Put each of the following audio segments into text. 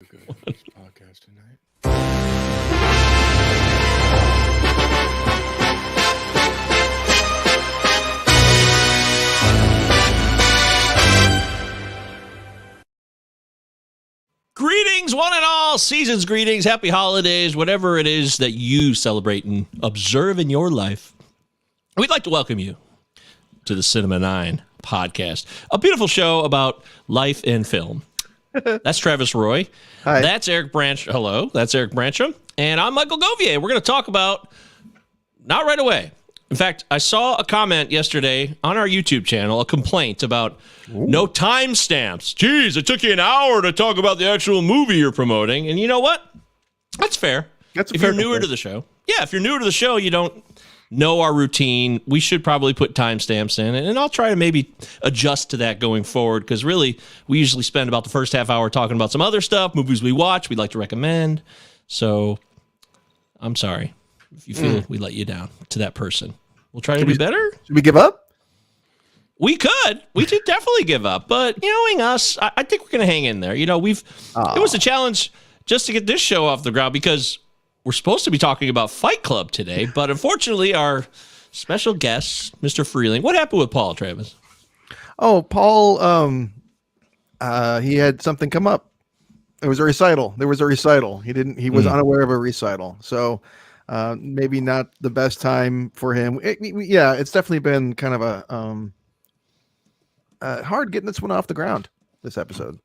Good on this podcast tonight. Greetings, one and all. Season's greetings. Happy holidays. Whatever it is that you celebrate and observe in your life. We'd like to welcome you to the Cinema 9 podcast, a beautiful show about life and film. That's Travis Roy. Hi. That's Eric Branch. Hello. That's Eric Brancham. And I'm Michael Govier. We're going to talk about, not right away. In fact, I saw a comment yesterday on our YouTube channel, a complaint about no timestamps. Geez, it took you an hour to talk about the actual movie you're promoting. And you know what? That's fair. If you're newer to the show. Yeah, if you're newer to the show, you don't know our routine. We should probably put timestamps in. And I'll try to maybe adjust to that going forward, because really, we usually spend about the first half hour talking about some other stuff, movies we watch, we'd like to recommend. So I'm sorry if you feel we let you down to that person. We'll try to do better. Should we give up? We could. We should definitely give up. But knowing us, I think we're going to hang in there. You know, it was a challenge just to get this show off the ground, because we're supposed to be talking about Fight Club today. But unfortunately, our special guest, Mr. Freeling. What happened with Paul, Travis? Oh, Paul, he had something come up. It was a recital. There was a recital. He was unaware of a recital. So maybe not the best time for him. It's definitely been kind of a hard getting this one off the ground, this episode.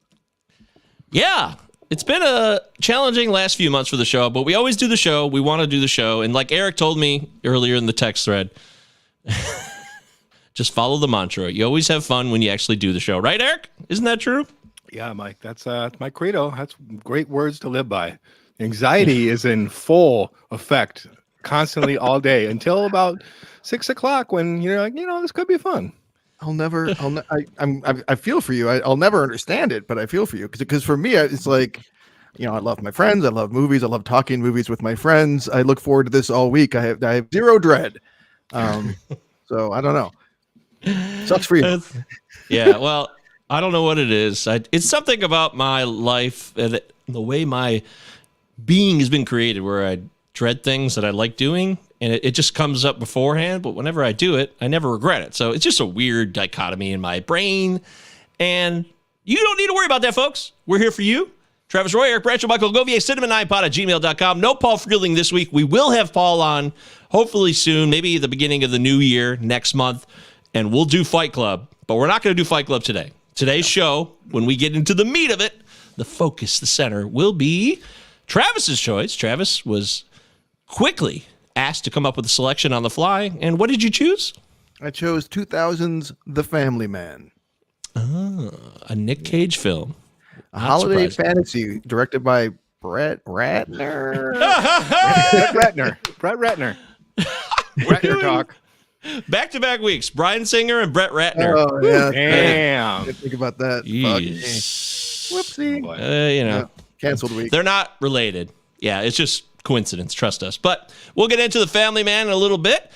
Yeah, it's been a challenging last few months for the show, but we always do the show. We want to do the show. And like Eric told me earlier in the text thread, just follow the mantra. You always have fun when you actually do the show. Right, Eric? Isn't that true? Yeah, Mike, that's my credo. That's great words to live by. Anxiety is in full effect constantly all day until about 6 o'clock, when you're like, this could be fun. I feel for you. I'll never understand it, but I feel for you, because for me, it's like, I love my friends. I love movies. I love talking movies with my friends. I look forward to this all week. I have zero dread. So I don't know. Sucks for you. Yeah. Well, I don't know what it is. It's something about my life and the way my being has been created, where I dread things that I like doing, and it just comes up beforehand. But whenever I do it, I never regret it. So it's just a weird dichotomy in my brain. And you don't need to worry about that, folks. We're here for you. Travis Roy, Eric Branch, Michael Govier, cinema9pod@gmail.com. No Paul Freeling this week. We will have Paul on hopefully soon, maybe at the beginning of the new year, next month. And we'll do Fight Club. But we're not going to do Fight Club today. Today's show, when we get into the meat of it, the focus, the center, will be Travis's choice. Travis was quickly asked to come up with a selection on the fly. And what did you choose? I chose 2000's The Family Man. A Nick Cage film. A holiday fantasy directed by Brett Ratner. Brett Ratner. Ratner talk. Back-to-back weeks. Bryan Singer and Brett Ratner. Oh, yeah. Damn. Didn't think about that. Whoopsie. Canceled week. They're not related. Yeah, it's just coincidence. Trust us. But we'll get into The Family Man in a little bit.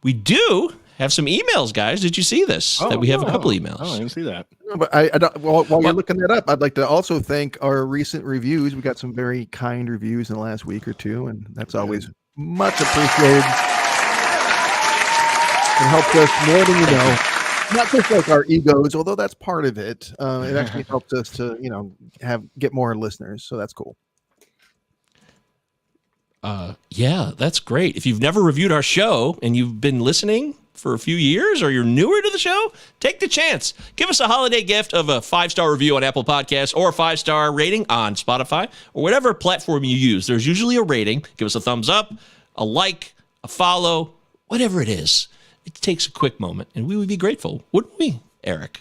We do have some emails, guys. Did you see this? We have a couple emails. Oh, I didn't see that. No, but I don't, while you're looking that up, I'd like to also thank our recent reviews. We got some very kind reviews in the last week or two, and that's always much appreciated. It helps us more than you know. Not just like our egos, although that's part of it. It actually helps us to, get more listeners. So that's cool. Yeah, that's great. If you've never reviewed our show and you've been listening for a few years, or you're newer to the show, take the chance. Give us a holiday gift of a 5-star review on Apple Podcasts, or a 5-star rating on Spotify, or whatever platform you use. There's usually a rating. Give us a thumbs up, a like, a follow, whatever it is. It takes a quick moment, and we would be grateful, wouldn't we, Eric?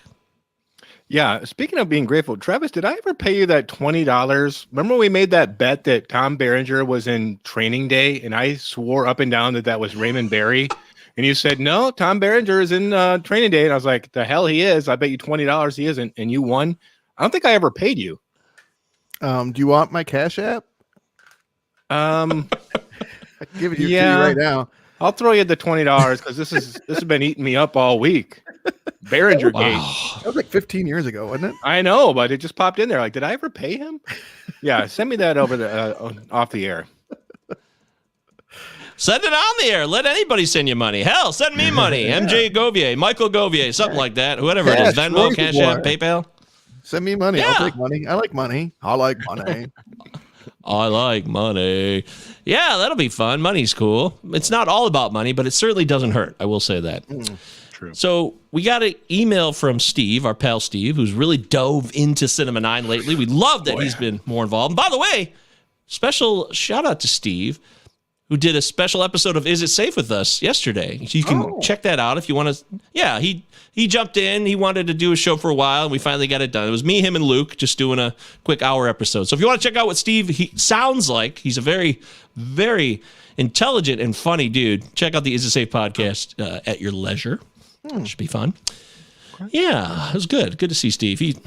Yeah. Speaking of being grateful, Travis, did I ever pay you that $20? Remember we made that bet that Tom Berenger was in Training Day, and I swore up and down that was Raymond Berry, and you said, no, Tom Berenger is in Training Day, and I was like, the hell he is. I bet you $20 he isn't, and you won. I don't think I ever paid you. Do you want my Cash App? I can give it to you right now. I'll throw you the $20 because this has been eating me up all week. Behringer Gate. Wow. That was like 15 years ago, wasn't it? I know, but it just popped in there. Like, did I ever pay him? Yeah, send me that over the off the air. Send it on the air. Let anybody send you money. Hell, send me money. MJ Govier, Michael Govier, something like that. Whatever it is. Venmo, Cash App, PayPal. Send me money. Yeah. I'll take money. I like money. I like money. I like money. Yeah, that'll be fun. Money's cool. It's not all about money, but it certainly doesn't hurt. I will say that. True. So we got an email from Steve, our pal Steve, who's really dove into Cinema 9 lately. We love that he's been more involved. And by the way, special shout out to Steve, who did a special episode of Is It Safe with us yesterday. You can check that out if you want to. Yeah, he jumped in. He wanted to do a show for a while, and we finally got it done. It was me, him, and Luke just doing a quick hour episode. So if you want to check out what Steve sounds like, he's a very, very intelligent and funny dude. Check out the Is It Safe podcast at your leisure. Should be fun. Yeah, it was good. Good to see Steve.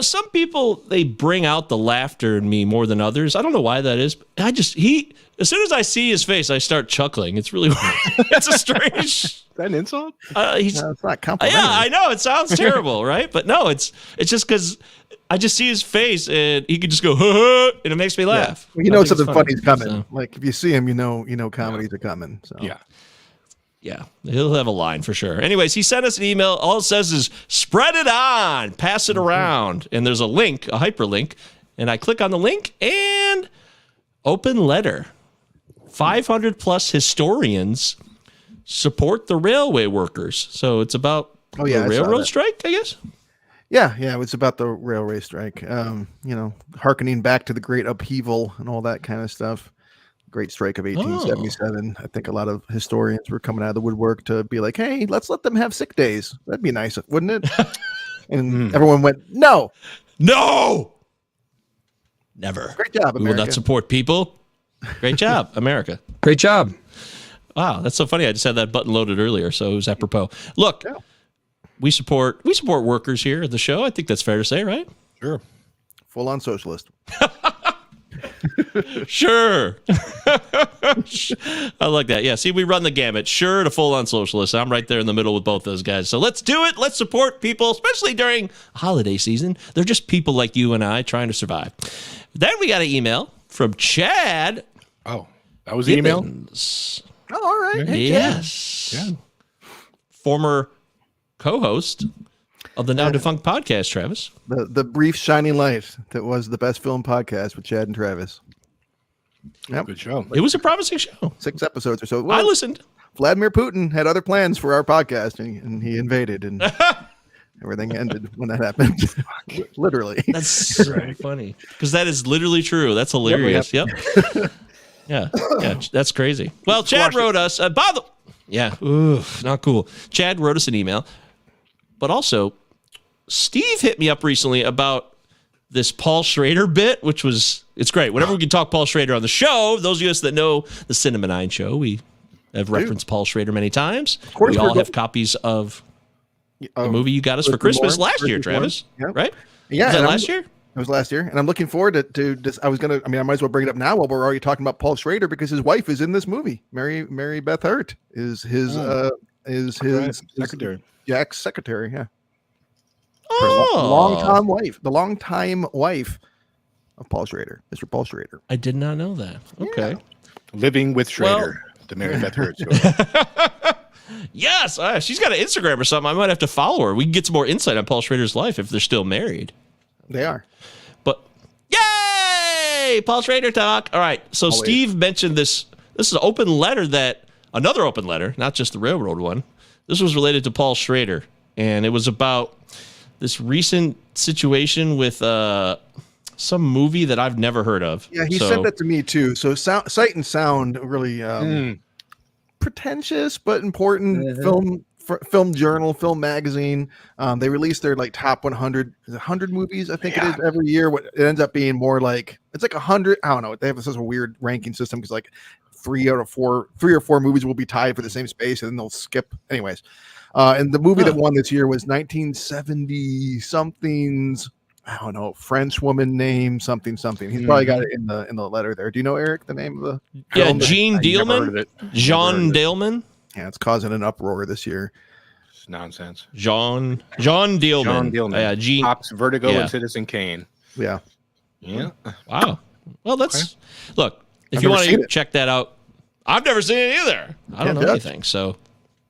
Some people, they bring out the laughter in me more than others. I don't know why that is. But as soon as I see his face, I start chuckling. It's really, it's a strange. Is that an insult? It's not complimentary. Yeah, I know. It sounds terrible, right? But no, it's just because I just see his face and he can just go, and it makes me laugh. Well, you know something funny's coming. So. Like if you see him, you know comedies are coming. So. Yeah, he'll have a line for sure. Anyways, he sent us an email. All it says is, spread it on, pass it around. And there's a link, a hyperlink. And I click on the link and open letter. 500 plus historians support the railway workers. So it's about the railroad strike, I guess? Yeah, it was about the railway strike. Hearkening back to the great upheaval and all that kind of stuff. Great strike of 1877. I think a lot of historians were coming out of the woodwork to be like, hey, let's let them have sick days. That'd be nice, wouldn't it? And everyone went, no, never. Great job, America. We will not support people. Great job, America. Great job. Wow, that's so funny. I just had that button loaded earlier, so it was apropos. Look, we support workers here at the show. I think that's fair to say, right? Sure. Full on socialist. Sure. I like that. Yeah, see, we run the gamut. Sure to full-on socialist. I'm right there in the middle with both those guys. So let's do it. Let's support people, especially during holiday season. They're just people like you and I trying to survive. Then we got an email from Chad. Oh, that was the email? Oh, all right. Hey, yes. Chad. Former co-host of the now defunct podcast, Travis. The brief shining light that was the best film podcast with Chad and Travis. Yep. Good show. It was a promising show. 6 episodes or so. I listened. Vladimir Putin had other plans for our podcast, and he invaded, and everything ended when that happened. Literally. That's so funny because that is literally true. That's hilarious. Yep. Yeah, that's crazy. Well, Chad wrote us. Not cool. Chad wrote us an email, but also Steve hit me up recently about this Paul Schrader bit, it's great. Whenever we can talk Paul Schrader on the show, those of us that know the Cinema 9 show, we have referenced Paul Schrader many times. We all have copies of the movie you got us for Christmas last year, Travis. Right? Yeah. Was that last year? It was last year, and I'm looking forward to this. I might as well bring it up now while we're already talking about Paul Schrader because his wife is in this movie. Mary Beth Hurt is his secretary. Jack's secretary. Yeah. The longtime wife of Paul Schrader, Mr. Paul Schrader. I did not know that. Okay. Yeah. Living with Schrader, the Mary Beth Hurt show. Yes, she's got an Instagram or something. I might have to follow her. We can get some more insight on Paul Schrader's life if they're still married. They are. But yay! Paul Schrader talk. All right. So Always. Steve mentioned this. This is an open letter another open letter, not just the railroad one. This was related to Paul Schrader, and it was about this recent situation with some movie that I've never heard of. Yeah, he sent that to me too. So Sight and Sound, really pretentious but important film journal, film magazine. They release their like top 100 movies, I think it is every year. What it ends up being more like it's like 100. I don't know. They have such a weird ranking system because like 3 or 4 movies will be tied for the same space and then they'll skip. Anyways, and the movie that won this year was 1970 something's. I don't know, French woman name something. He's probably got it in the letter there. Do you know, Eric, the name of the film? Jean Dielman. Jean Dielman. Yeah, it's causing an uproar this year. It's nonsense. John Dillman. John Dillman. Yeah, Gene. Pops Vertigo Yeah. and Citizen Kane. Yeah. Yeah. Wow. Well, that's look. If I've you never want seen to it. check that out, I've never seen it either. I don't Can't know judge. anything. So,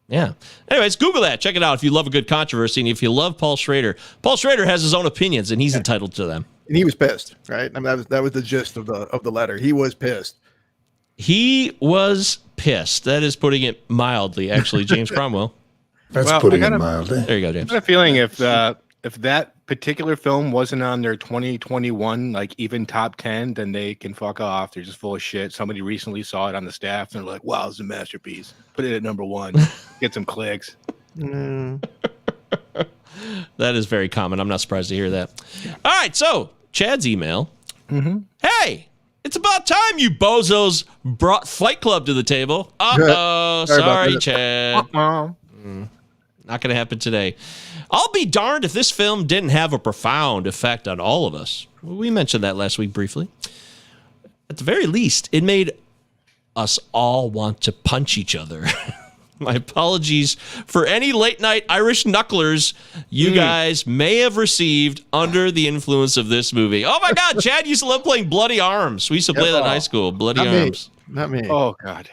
yeah. Anyways, Google that. Check it out if you love a good controversy and if you love Paul Schrader. Paul Schrader has his own opinions and he's entitled to them. And he was pissed, right? I mean, that was the gist of the letter. He was pissed. He was pissed. That is putting it mildly, actually, James Cromwell. That's Well, putting I it gotta- mildly. There you go, James. I got a feeling if that particular film wasn't on their 2021 like even top 10, then they can fuck off. They're just full of shit. Somebody recently saw it on the staff and they're like, "Wow, it's a masterpiece. Put it at number 1. Get some clicks." That is very common. I'm not surprised to hear that. All right, so Chad's email. Hey, it's about time you bozos brought Fight Club to the table. Uh-oh, Sorry about sorry, that. Chad. Not going to happen today. I'll be darned if this film didn't have a profound effect on all of us. We mentioned that last week briefly. At the very least, it made us all want to punch each other. My apologies for any late night Irish knucklers you guys may have received under the influence of this movie. Oh my God, Chad used to love playing Bloody Arms. We used to play that in high school. Bloody Not me. Arms. Not me. Oh God.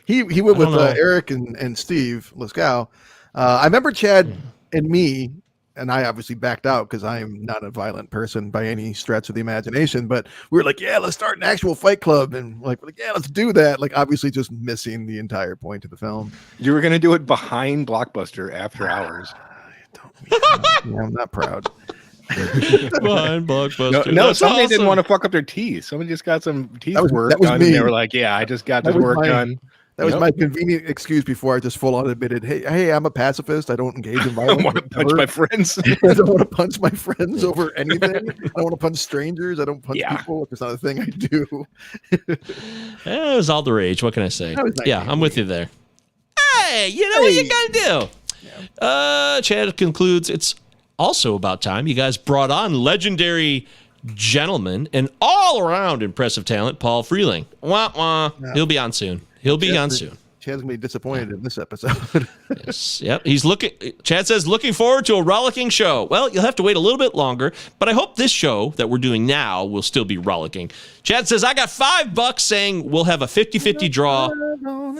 He went with don't know. Eric and Steve Leskow. I remember Chad and me, and I obviously backed out because I am not a violent person by any stretch of the imagination. But we were like, yeah, let's start an actual fight club, and like yeah, let's do that. Like obviously, just missing the entire point of the film. You were gonna do it behind Blockbuster after hours. Yeah, I'm not proud. Behind Blockbuster. No, That's somebody awesome. didn't want to fuck up their teeth. Somebody just got some teeth That was work done. me. And they were like, "Yeah, I just got That this was work my- done." That was Yep. my convenient excuse before I just full on admitted, hey, I'm a pacifist. I don't engage in I violence. want to punch ever. my friends. I don't want to punch my friends over anything. I don't want to punch strangers. I don't punch Yeah. people. It's not a thing I do. It was all the rage. What can I say? That was Yeah, I'm with you there. Hey, you know what you gotta do? Chad concludes, it's also about time you guys brought on legendary gentleman and all-around impressive talent, Paul Freeling. Wah, wah. Yeah. He'll be on soon. He'll be on soon. Chad's gonna be disappointed in this episode. Yes. Yep. He's looking. Chad says, looking forward to a rollicking show. Well, you'll have to wait a little bit longer, but I hope this show that we're doing now will still be rollicking. Chad says, I got $5 saying we'll have a 50-50 draw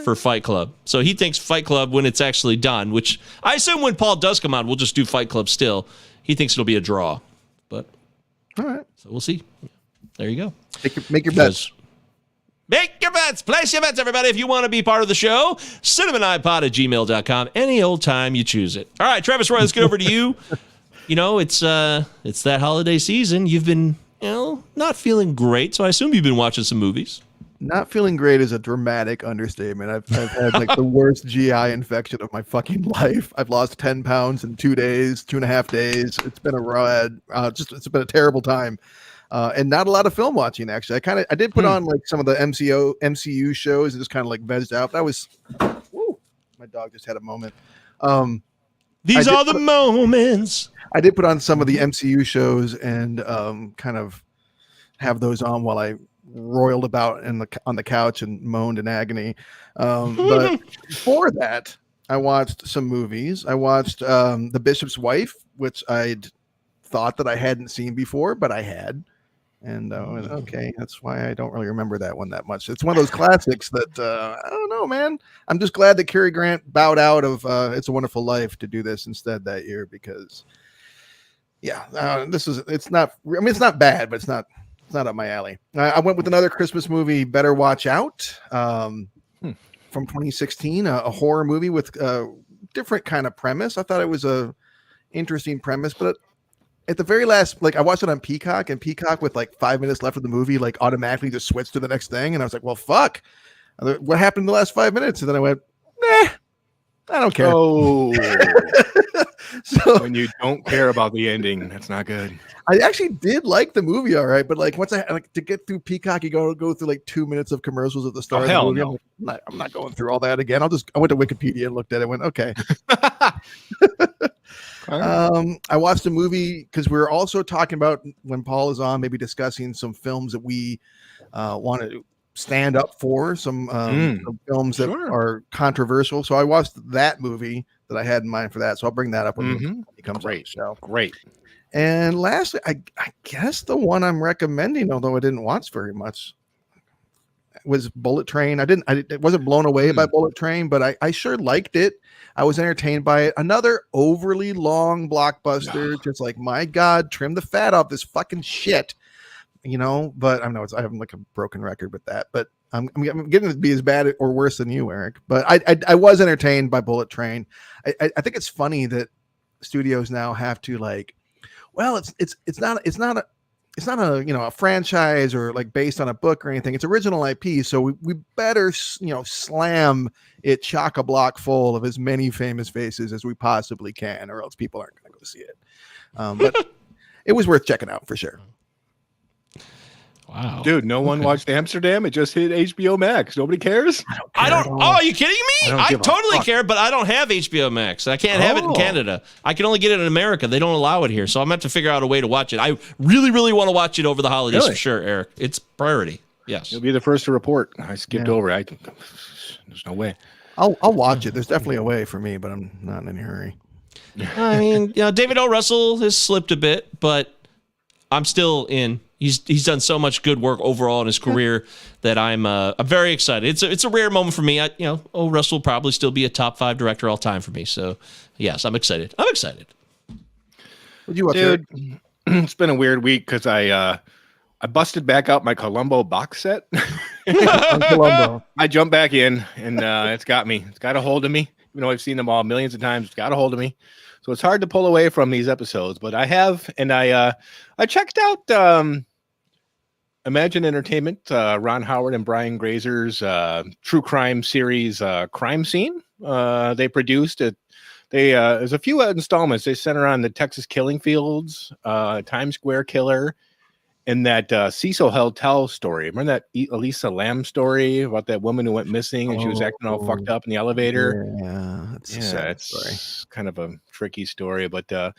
for Fight Club. So he thinks Fight Club when it's actually done, which I assume when Paul does come on, we'll just do Fight Club still. He thinks it'll be a draw, but All right, so we'll see. There you go. make your bets. Because- Make your bets. Place your bets, everybody. If you want to be part of the show, cinnamonipod@gmail.com. Any old time you choose it. All right, Travis Roy, let's get over to you. You know, it's that holiday season. You've been, not feeling great, so I assume you've been watching some movies. Not feeling great is a dramatic understatement. I've had like the worst GI infection of my fucking life. I've lost 10 pounds in 2 days, 2.5 days. It's been a ride. It's been a terrible time. And not a lot of film watching, actually. I did put on like some of the MCU shows and just kind of like vegged out. That was, woo, my dog just had a moment. These I are did the moments. I did put on some of the MCU shows and kind of have those on while I roiled about on the couch and moaned in agony. But before that, I watched some movies. I watched The Bishop's Wife, which I'd thought that I hadn't seen before, but I had. And I went, okay, that's why I don't really remember that one that much. It's one of those classics that I don't know, man. I'm just glad that Cary Grant bowed out of It's a Wonderful Life to do this instead that year because, yeah, it's not bad, but it's not up my alley. I went with another Christmas movie, Better Watch Out, from 2016, a horror movie with a different kind of premise. I thought it was a interesting premise, but at the very last, like I watched it on Peacock, and Peacock with like 5 minutes left of the movie, like automatically just switched to the next thing. And I was like, well, fuck, what happened in the last 5 minutes? And then I went, nah, I don't care. Oh, So when you don't care about the ending, that's not good. I actually did like the movie, all right, but like once I like to get through Peacock, you go through like 2 minutes of commercials at the start. Oh, of the hell movie. no. I'm not going through all that again. I went to Wikipedia and looked at it. And went, okay. I watched a movie because we were also talking about when Paul is on, maybe discussing some films that we want to stand up for some films that Sure. are controversial. So I watched that movie that I had in mind for that. So I'll bring that up when he comes on the show. Great. And lastly, I guess the one I'm recommending, although I didn't watch very much, was Bullet Train. I wasn't blown away by Bullet Train, but I sure liked it. I was entertained by it. Another overly long blockbuster, just like, my God, trim the fat off this fucking shit, but I know I have like a broken record with that, but I'm getting to be as bad or worse than you, Eric, but I was entertained by Bullet Train. I think it's funny that studios now have to like, well, it's not a franchise or like based on a book or anything. It's original IP, so we better slam it chock-a-block full of as many famous faces as we possibly can, or else people aren't going to go see it. But it was worth checking out for sure. Wow, dude, no one watched Amsterdam. It just hit HBO Max. Nobody cares. I don't. Oh, are you kidding me? I totally care, but I don't have HBO Max. I can't have it in Canada. I can only get it in America. They don't allow it here, so I'm going to have to figure out a way to watch it. I really, really want to watch it over the holidays for sure, Eric. It's priority. Yes, you'll be the first to report. I skipped over. There's no way. I'll watch it. There's definitely a way for me, but I'm not in any hurry. I mean, David O. Russell has slipped a bit, but I'm still in. He's done so much good work overall in his career that I'm very excited. It's a rare moment for me. O. Russell will probably still be a top 5 director all time for me. So yes, I'm excited. Would you watch, dude? It's been a weird week because I busted back out my Columbo box set. Columbo. I jumped back in, and it's got me. It's got a hold of me. Even though I've seen them all millions of times, it's got a hold of me. So it's hard to pull away from these episodes, but I have, and I checked out Imagine Entertainment, Ron Howard and Brian Grazer's true crime series, Crime Scene. They produced it. There's a few installments. They center on the Texas killing fields, Times Square killer, and that Cecil Hotel story. Remember that Elisa Lam story about that woman who went missing and she was acting all fucked up in the elevator? Yeah, it's kind of a tricky story, but a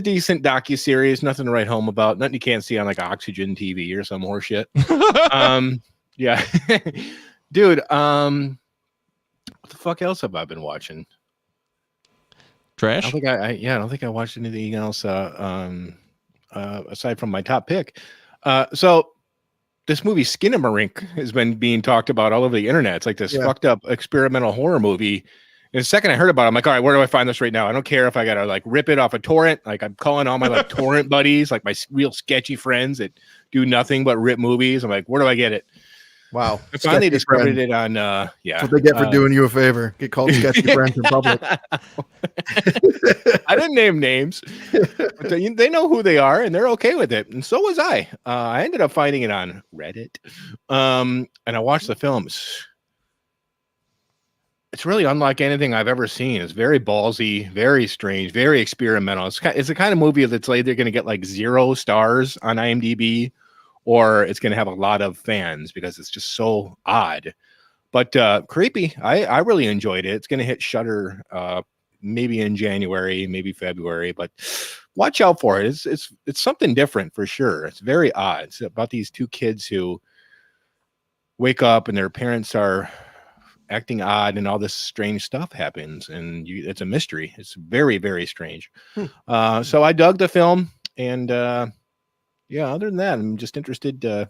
decent docuseries, nothing to write home about, nothing you can't see on like Oxygen TV or some horse shit. Yeah. Dude, what the fuck else have I been watching? Trash? I don't think I watched anything else aside from my top pick. So this movie Skinamarink has been being talked about all over the internet. It's like this fucked up experimental horror movie. And the second I heard about it, I'm like, all right, where do I find this right now? I don't care if I gotta like rip it off a torrent. Like I'm calling all my like torrent buddies, like my real sketchy friends that do nothing but rip movies. I'm like, where do I get it? Wow. I finally discovered it on That's what they get for doing you a favor. Get called sketchy friends in public. I didn't name names, but they know who they are and they're okay with it. And so was I. I ended up finding it on Reddit. And I watched the films. It's really unlike anything I've ever seen. It's very ballsy, very strange, very experimental. It's the kind of movie that's like they're going to get like 0 stars on IMDb, or it's going to have a lot of fans because it's just so odd, but creepy. I really enjoyed it. It's going to hit Shudder maybe in January, maybe February, but watch out for it. It's something different for sure. It's very odd. It's about these 2 kids who wake up and their parents are acting odd and all this strange stuff happens, and it's a mystery. It's very, very strange. So I dug the film, and yeah, other than that, I'm just interested to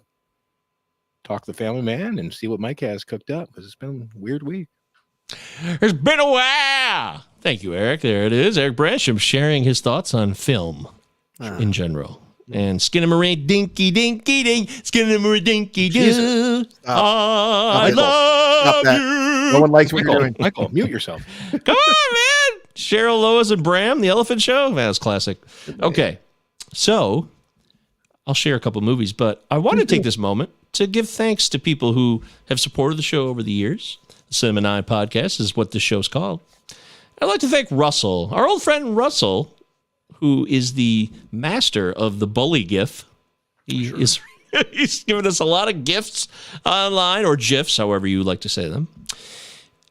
talk to the family man and see what Mike has cooked up, because it's been a weird week. It's been a while. Thank you, Eric. There it is. Eric Bransham sharing his thoughts on film in general. And Skinamarink dinky dinky dink, Skinamarink dinky doo. I love you. No one likes what you're doing. Michael, mute yourself. Come on, man. Cheryl, Lois, and Bram, The Elephant Show. Man, that's classic. Okay, so I'll share a couple movies, but I want to take this moment to give thanks to people who have supported the show over the years. The Cinema 9 podcast is what the show's called. I'd like to thank Russell, our old friend Russell, who is the master of the bully gif. He's given us a lot of gifts online, or GIFs, however you like to say them.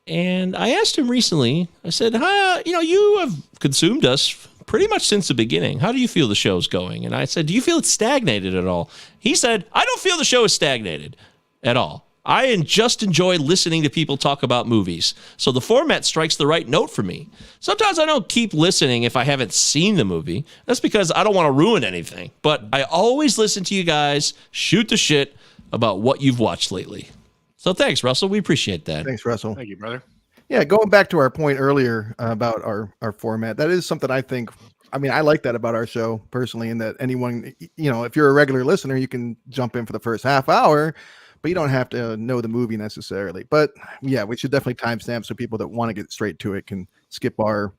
And I asked him recently, I said, you have consumed us pretty much since the beginning. How do you feel the show's going? And I said, do you feel it's stagnated at all? He said, I don't feel the show is stagnated at all. I just enjoy listening to people talk about movies. So the format strikes the right note for me. Sometimes I don't keep listening if I haven't seen the movie. That's because I don't want to ruin anything. But I always listen to you guys shoot the shit about what you've watched lately. So thanks, Russell. We appreciate that. Thanks, Russell. Thank you, brother. Yeah, going back to our point earlier about our format, that is something I think. I mean, I like that about our show personally, in that anyone, if you're a regular listener, you can jump in for the first half hour, but you don't have to know the movie necessarily. But yeah, we should definitely timestamp so people that want to get straight to it can skip our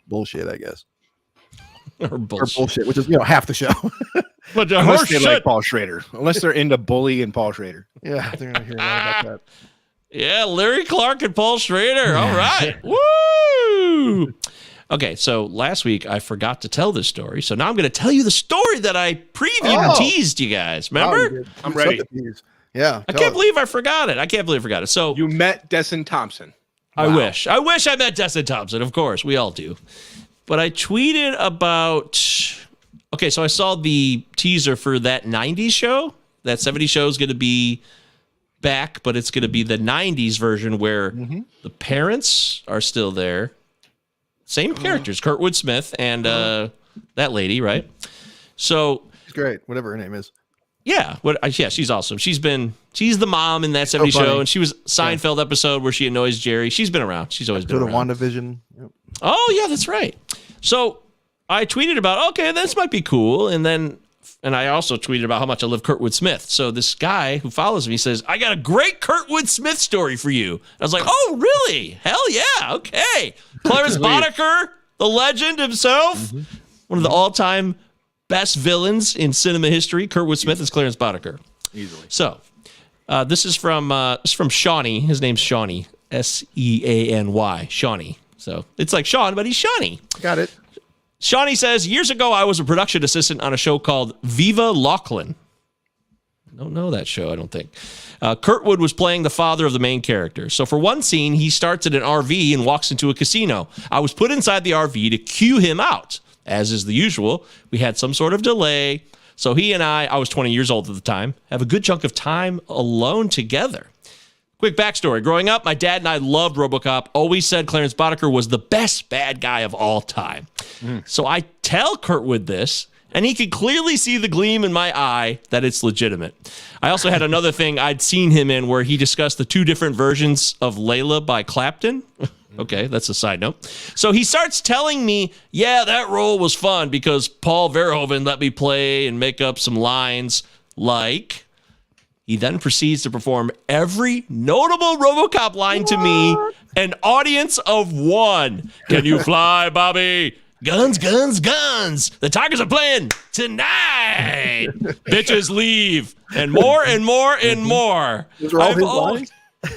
bullshit, I guess. Or bullshit, which is half the show. But unless they like Paul Schrader, unless they're into Bully and Paul Schrader. Yeah, they're gonna hear a lot about that. Yeah, Larry Clark and Paul Schrader. All right. Woo! Okay, so last week I forgot to tell this story. So now I'm going to tell you the story that I previewed and teased you guys. Remember? I'm ready. Yeah. I can't believe I forgot it. So you met Desson Thompson. I wish I met Desson Thompson. Of course, we all do. But I tweeted about. Okay, so I saw the teaser for that 90s show. That 70s show is going to be back, but it's going to be the 90s version where the parents are still there. Same characters, Kurtwood Smith and that lady, right? So she's great, whatever her name is. Yeah, she's awesome. She's the mom in that 70s show, and she was Seinfeld episode where she annoys Jerry. She's been around. She's always been around. WandaVision. Yep. Oh yeah, that's right. So I tweeted about, okay, this might be cool, and I also tweeted about how much I love Kurtwood Smith. So this guy who follows me says, I got a great Kurtwood Smith story for you. I was like, oh, really? Hell yeah. Okay. Clarence Boddicker, the legend himself, one of the all-time best villains in cinema history. Kurtwood Smith is Clarence Boddicker. Easily. So this is from Shawnee. His name's Shawnee, Seany, Shawnee. So it's like Sean, but he's Shawnee. Got it. Shawnee says, years ago, I was a production assistant on a show called Viva Laughlin. I don't know that show, I don't think. Kurtwood was playing the father of the main character. So for one scene, he starts at an RV and walks into a casino. I was put inside the RV to cue him out. As is the usual, we had some sort of delay. So he and I was 20 years old at the time, have a good chunk of time alone together. Quick backstory. Growing up, my dad and I loved RoboCop, always said Clarence Boddicker was the best bad guy of all time. So I tell Kurtwood this, and he could clearly see the gleam in my eye that it's legitimate. I also had another thing I'd seen him in where he discussed the two different versions of Layla by Clapton. Okay, that's a side note. So he starts telling me, yeah, that role was fun because Paul Verhoeven let me play and make up some lines like... He then proceeds to perform every notable RoboCop line to me, an audience of one. Can you fly, Bobby? Guns, guns, guns. The Tigers are playing tonight. Bitches leave. And more and more and more. Those are all his lines?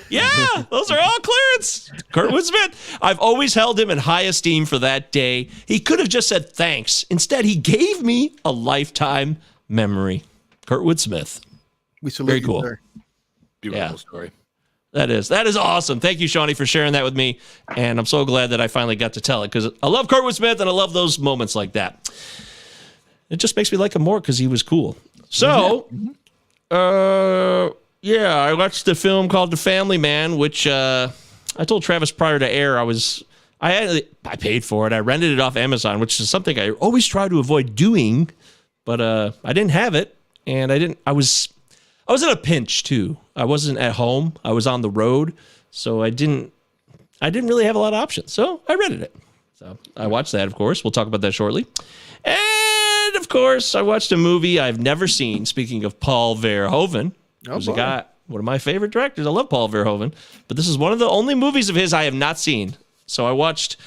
Yeah, those are all Clarence. Kurtwood Smith. I've always held him in high esteem for that day. He could have just said thanks. Instead, he gave me a lifetime memory. Kurtwood Smith. We salute Very cool. You, sir. Beautiful story. That is awesome. Thank you, Shawnee, for sharing that with me. And I'm so glad that I finally got to tell it because I love Kurtwood Smith and I love those moments like that. It just makes me like him more because he was cool. So, I watched the film called The Family Man, which I told Travis prior to air I paid for it. I rented it off Amazon, which is something I always try to avoid doing, but I didn't have it, and I was in a pinch too. I wasn't at home. I was on the road, so I didn't really have a lot of options. So I rented it. So I watched that, of course. We'll talk about that shortly. And of course, I watched a movie I've never seen. Speaking of Paul Verhoeven, who's a guy, one of my favorite directors. I love Paul Verhoeven, but this is one of the only movies of his I have not seen. So I watched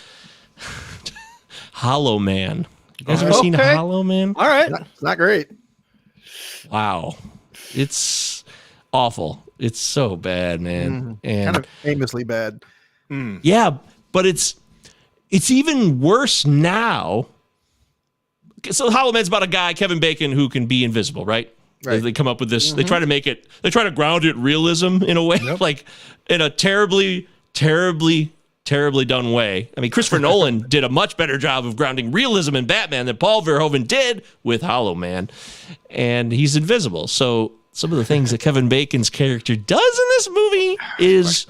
Hollow Man. You guys ever seen Hollow Man? All right. It's not great. Wow. It's awful. It's so bad, man. And kind of famously bad. Yeah, but it's even worse now. So Hollow Man's about a guy, Kevin Bacon, who can be invisible, right? They come up with this. They try to ground it realism in a way, like in a terribly, terribly, terribly done way. I mean, Christopher Nolan did a much better job of grounding realism in Batman than Paul Verhoeven did with Hollow Man, and he's invisible. So some of the things that Kevin Bacon's character does in this movie is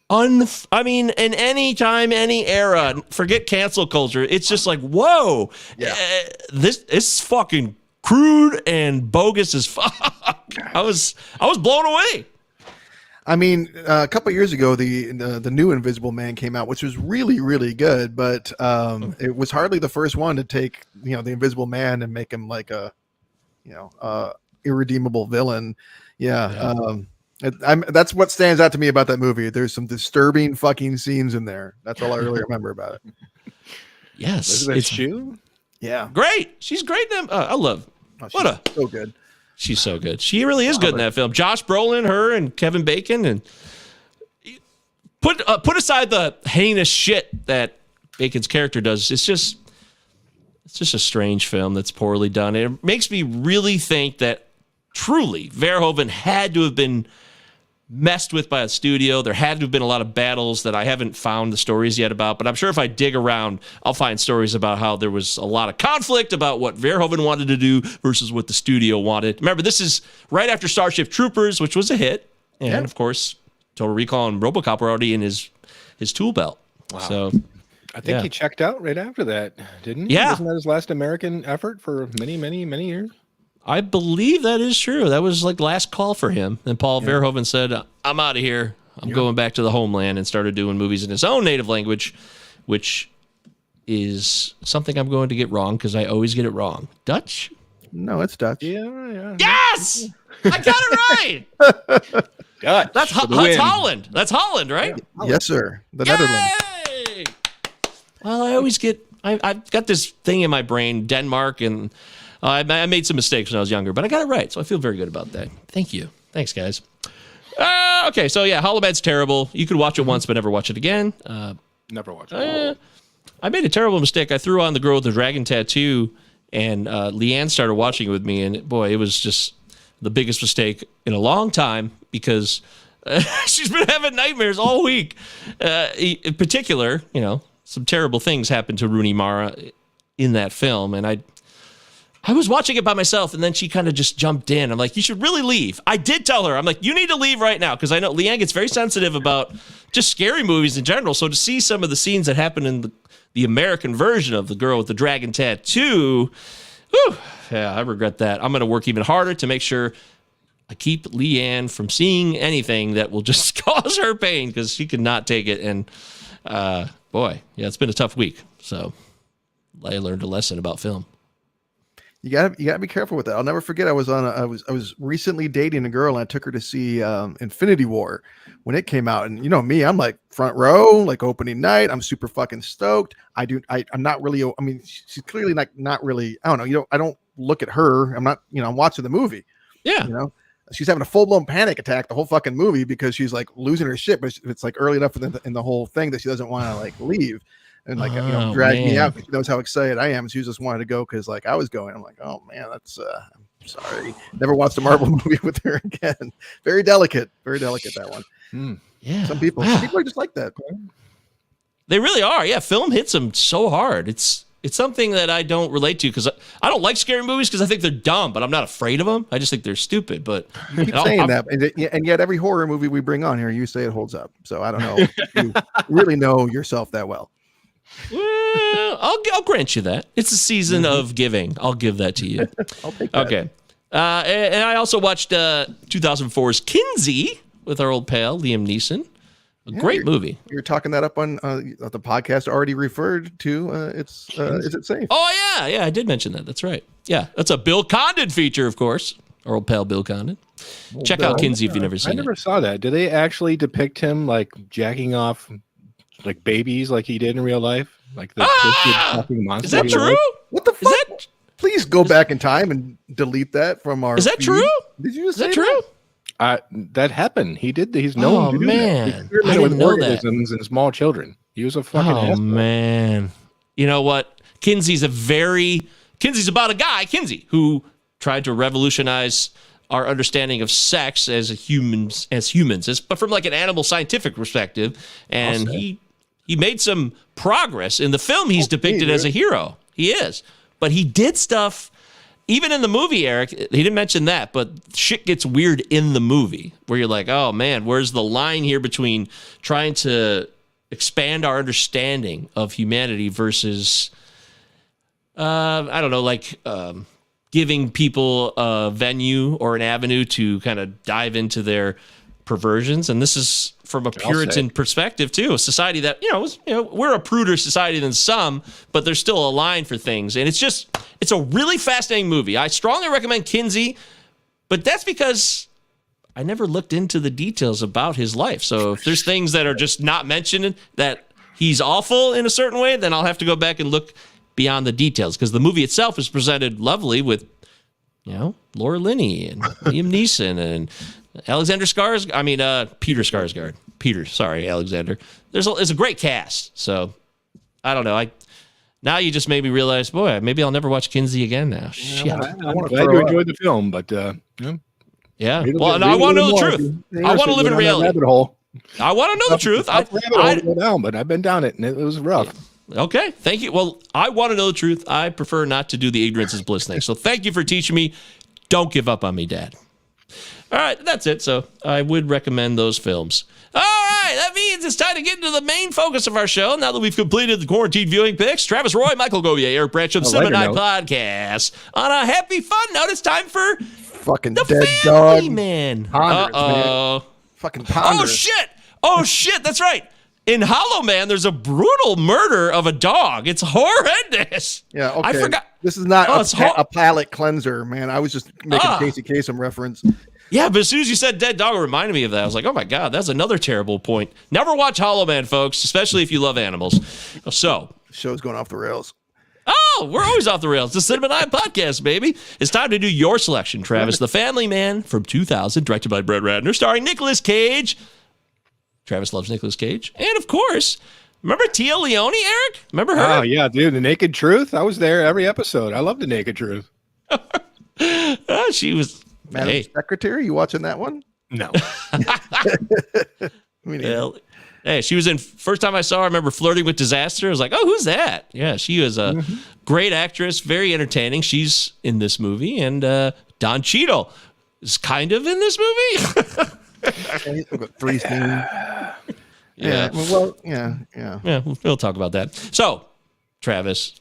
I mean, in any time, any era, forget cancel culture. It's just like, whoa, this is fucking crude and bogus as fuck. I was blown away. I mean, a couple of years ago, the new Invisible Man came out, which was really, really good, but it was hardly the first one to take, the Invisible Man and make him like a, irredeemable villain. That's what stands out to me about that movie. There's some disturbing fucking scenes in there. That's all I really remember about it. Yes, it's shoe. Yeah, great. She's great. I love. So good. She's so good. She really is good in that film. Josh Brolin, her, and Kevin Bacon, and put aside the heinous shit that Bacon's character does. It's just a strange film that's poorly done. It makes me really think that truly Verhoeven had to have been messed with by a studio. There had to have been a lot of battles that I haven't found the stories yet about, but I'm sure if I dig around, I'll find stories about how there was a lot of conflict about what Verhoeven wanted to do versus what the studio wanted. Remember, this is right after Starship Troopers, which was a hit, and of course, Total Recall and RoboCop were already in his tool belt. Wow. So I think he checked out right after that, didn't he? Yeah. Wasn't that his last American effort for many, many, many years? I believe that is true. That was like last call for him. And Paul Verhoeven said, I'm out of here. I'm going back to the homeland, and started doing movies in his own native language, which is something I'm going to get wrong because I always get it wrong. Dutch? No, it's Dutch. Yeah. Yes! I got it right. Dutch. That's Holland. That's Holland, right? Yeah. Yes, sir. The Netherlands. Well, I always get, I've got this thing in my brain, Denmark, and I made some mistakes when I was younger, but I got it right, so I feel very good about that. Thank you. Thanks, guys. Okay, so yeah, Holoman's terrible. You could watch it once, but never watch it again. Never watch it. I made a terrible mistake. I threw on The Girl with the Dragon Tattoo, and Leanne started watching it with me, and boy, it was just the biggest mistake in a long time because she's been having nightmares all week. In particular, some terrible things happened to Rooney Mara in that film, and I was watching it by myself, and then she kind of just jumped in. I'm like, you should really leave. I did tell her. I'm like, you need to leave right now, because I know Leanne gets very sensitive about just scary movies in general. So to see some of the scenes that happen in the American version of The Girl with the Dragon Tattoo, I regret that. I'm going to work even harder to make sure I keep Leanne from seeing anything that will just cause her pain, because she could not take it. And it's been a tough week. So I learned a lesson about film. You gotta be careful with that. I'll never forget. I was recently dating a girl, and I took her to see Infinity War when it came out. And me, I'm like front row, like opening night. I'm super fucking stoked. I'm not really. I mean, she's clearly not really. I don't know. I don't look at her. I'm not. I'm watching the movie. Yeah. She's having a full blown panic attack the whole fucking movie because she's like losing her shit. But it's like early enough in the whole thing that she doesn't want to like leave. And drag me out. She knows how excited I am. She just wanted to go because like I was going. I'm like, oh man, that's I'm sorry. Never watched a Marvel movie with her again. Very delicate that one. Yeah. Some people are just like that. They really are. Yeah, film hits them so hard. It's something that I don't relate to because I don't like scary movies because I think they're dumb, but I'm not afraid of them. I just think they're stupid. But you keep saying that, and yet every horror movie we bring on here, you say it holds up. So I don't know if you really know yourself that well. Well, I'll grant you that. It's a season of giving. I'll give that to you. I'll take that. Okay. And I also watched 2004's Kinsey with our old pal, Liam Neeson. Great movie. You're talking that up on the podcast already referred to. Is it safe? Oh, yeah. I did mention that. That's right. Yeah, that's a Bill Condon feature, of course. Our old pal, Bill Condon. Check out Kinsey if you've never seen it. I never saw that. Did they actually depict him like jacking off like babies like he did in real life? Like the talking monster? Is that true? What the fuck? Please go back in time and delete that from our Is that feed. true? Did you just say that true? That happened. He did. He's known. Oh to do man, that. I didn't know that. And small children. He was a fucking. Oh man, you know what? Kinsey's about a guy, Kinsey, who tried to revolutionize our understanding of sex as humans, but from like an animal scientific perspective. And he made some progress in the film. He's depicted as a hero. He is, but he did stuff even in the movie, Eric, he didn't mention that, but shit gets weird in the movie where you're like, oh man, where's the line here between trying to expand our understanding of humanity versus, I don't know, like giving people a venue or an avenue to kind of dive into their perversions. And this is from a Puritan perspective too, a society that, we're a pruder society than some, but there's still a line for things. And it's a really fascinating movie. I strongly recommend Kinsey, but that's because I never looked into the details about his life. So if there's things that are just not mentioned that he's awful in a certain way, then I'll have to go back and look beyond the details, because the movie itself is presented lovely with, Laura Linney and Liam Neeson and Alexander Peter Skarsgård. Alexander. It's a great cast. So I don't know. Now you just made me realize, boy, maybe I'll never watch Kinsey again now. Shit. I'm glad you enjoyed the film, but yeah. Well, no, I want to know the truth. I want to live in reality. I want to know the truth. But I've been down it, and it was rough. Okay, thank you. Well, I want to know the truth. I prefer not to do the ignorance is bliss thing. So thank you for teaching me. Don't give up on me, Dad. All right, that's it. So I would recommend those films. All right, that means it's time to get into the main focus of our show. Now that we've completed the quarantine viewing picks, Travis Roy, Michael Govier, Eric Branch of Cinema Night Podcast. On a happy, fun note, it's time for fucking the dead Family dog Man. Ponders, fucking ponders. Oh shit, that's right. In Hollow Man, there's a brutal murder of a dog. It's horrendous. Yeah, okay. I forgot. This is not a palate cleanser, man. I was just making Casey Kasem reference. Yeah, but as soon as you said dead dog, it reminded me of that. I was like, oh my God, that's another terrible point. Never watch Hollow Man, folks, especially if you love animals. So, the show's going off the rails. Oh, we're always off the rails. The Cinema Night Podcast, baby. It's time to do your selection, Travis. The Family Man from 2000, directed by Brett Ratner, starring Nicolas Cage. Travis loves Nicolas Cage. And, of course, remember Tia Leone, Eric? Remember her? Oh, yeah, dude. The Naked Truth. I was there every episode. I love The Naked Truth. She was... Madam Secretary, you watching that one? No. Well, hey, she was in... First time I saw her, I remember Flirting with Disaster. I was like, oh, who's that? Yeah, she was a great actress, very entertaining. She's in this movie. And Don Cheadle is kind of in this movie. He's got 3 scenes. Yeah. Yeah, we'll talk about that. So, Travis,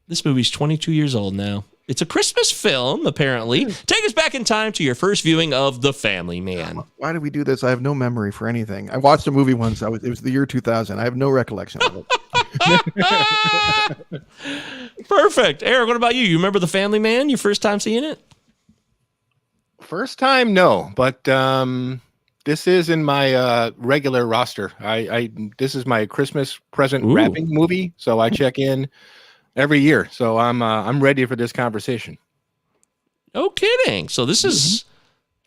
this movie's 22 years old now. It's a Christmas film, apparently. Take us back in time to your first viewing of The Family Man. Why did we do this? I have no memory for anything. I watched a movie once. It was the year 2000. I have no recollection of it. Perfect. Eric, what about you? You remember The Family Man, your first time seeing it? First time, no. But this is in my regular roster. This is my Christmas present wrapping movie, so I check in every year. So I'm ready for this conversation. No kidding. So this is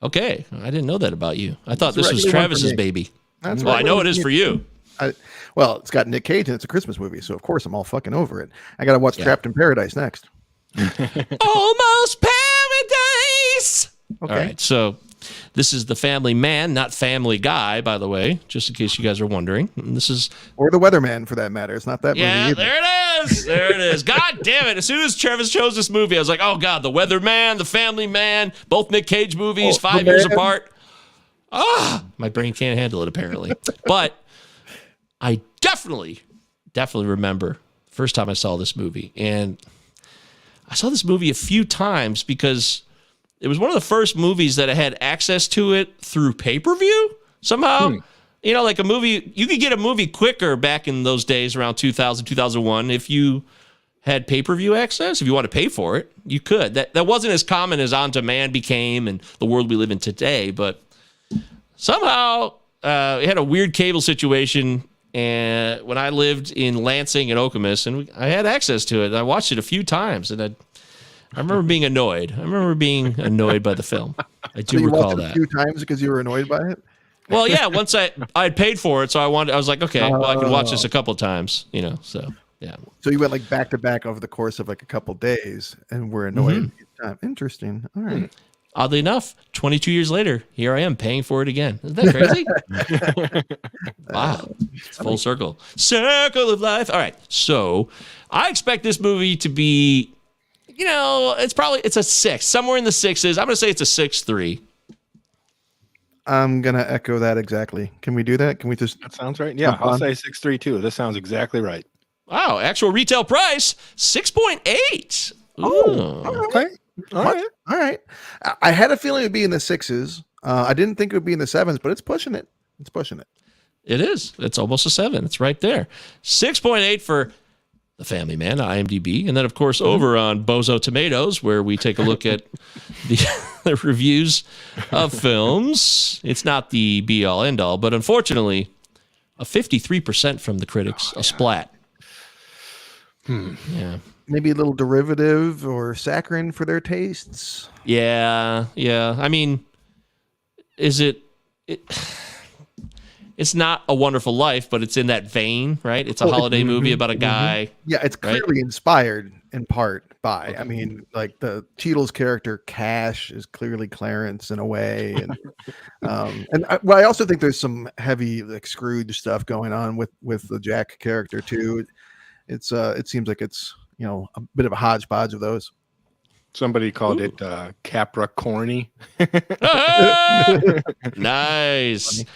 okay. I didn't know that about you. I thought this was Travis's baby. That's well, I know it is for you. Well, it's got Nick Cage and it's a Christmas movie, so of course I'm all fucking over it. I got to watch Trapped in Paradise next. Almost Paradise. Okay. All right, so this is The Family Man, not Family Guy, by the way, just in case you guys are wondering. And this is... Or The Weatherman, for that matter. It's not that movie either. There it is. There it is. God damn it. As soon as Travis chose this movie, I was like, oh, God, The Weatherman, The Family Man, both Nick Cage movies, 5 years apart. My brain can't handle it, apparently. But I definitely remember the first time I saw this movie. And I saw this movie a few times because... it was one of the first movies that I had access to it through pay-per-view somehow. Like a movie, you could get a movie quicker back in those days around 2000, 2001. If you had pay-per-view access, if you want to pay for it, you could. That wasn't as common as on-demand became and the world we live in today. But somehow it had a weird cable situation and when I lived in Lansing and Okemos, and I had access to it. And I watched it a few times, and I remember being annoyed. By the film. I do recall that. A few times because you were annoyed by it? Well, yeah. Once I had paid for it, so I was like, okay, well, I can watch this a couple of times, So yeah. So you went like back to back over the course of like a couple days, and were annoyed each time. Interesting. All right. Oddly enough, 22 years later, here I am paying for it again. Isn't that crazy? Wow. It's full circle. Circle of life. All right. So I expect this movie to be it's a 6, somewhere in the 6s. I'm going to say it's a 6.3. I'm gonna echo that exactly. Can we do that? Can we just? That sounds right. Yeah, jump I'll on? say 6.32. This sounds exactly right. Wow, actual retail price 6.8. Oh, all right. Okay. All right. All right. I had a feeling it'd be in the 6s. I didn't think it would be in the 7s, but it's pushing it. It's pushing it. It is. It's almost a 7. It's right there. 6.8 for The Family Man, IMDb. And then, of course, over on Bozo Tomatoes, where we take a look at the reviews of films. It's not the be-all, end-all, but unfortunately, a 53% from the critics, a splat. Yeah. Maybe a little derivative or saccharine for their tastes. Yeah. I mean, it's not A Wonderful Life, but it's in that vein, right? It's a holiday movie about a guy. Yeah, it's clearly inspired in part by. I mean, like the Cheadle's character Cash is clearly Clarence in a way, and I also think there's some heavy like Scrooge stuff going on with the Jack character too. It seems like it's a bit of a hodgepodge of those. Somebody called it Capra Corny. Nice. Funny.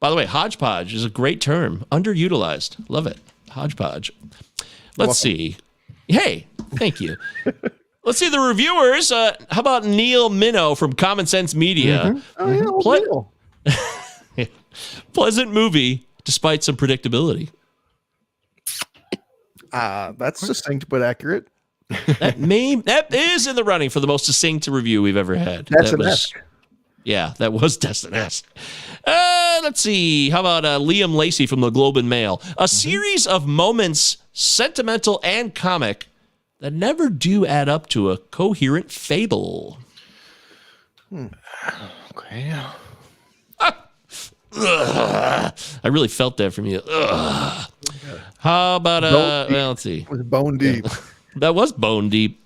By the way, hodgepodge is a great term. Underutilized. Love it. Hodgepodge. Let's see. Hey, thank you. Let's see the reviewers. How about Neil Minow from Common Sense Media? Oh, yeah, Pleasant movie, despite some predictability. that's succinct but accurate. That is in the running for the most succinct review we've ever had. Destin-esque. That was Destin-esque. Let's see. How about Liam Lacey from the Globe and Mail? A series of moments, sentimental and comic, that never do add up to a coherent fable. Okay. I really felt that from you. Ugh. How about let's see. It was bone deep. That was bone deep.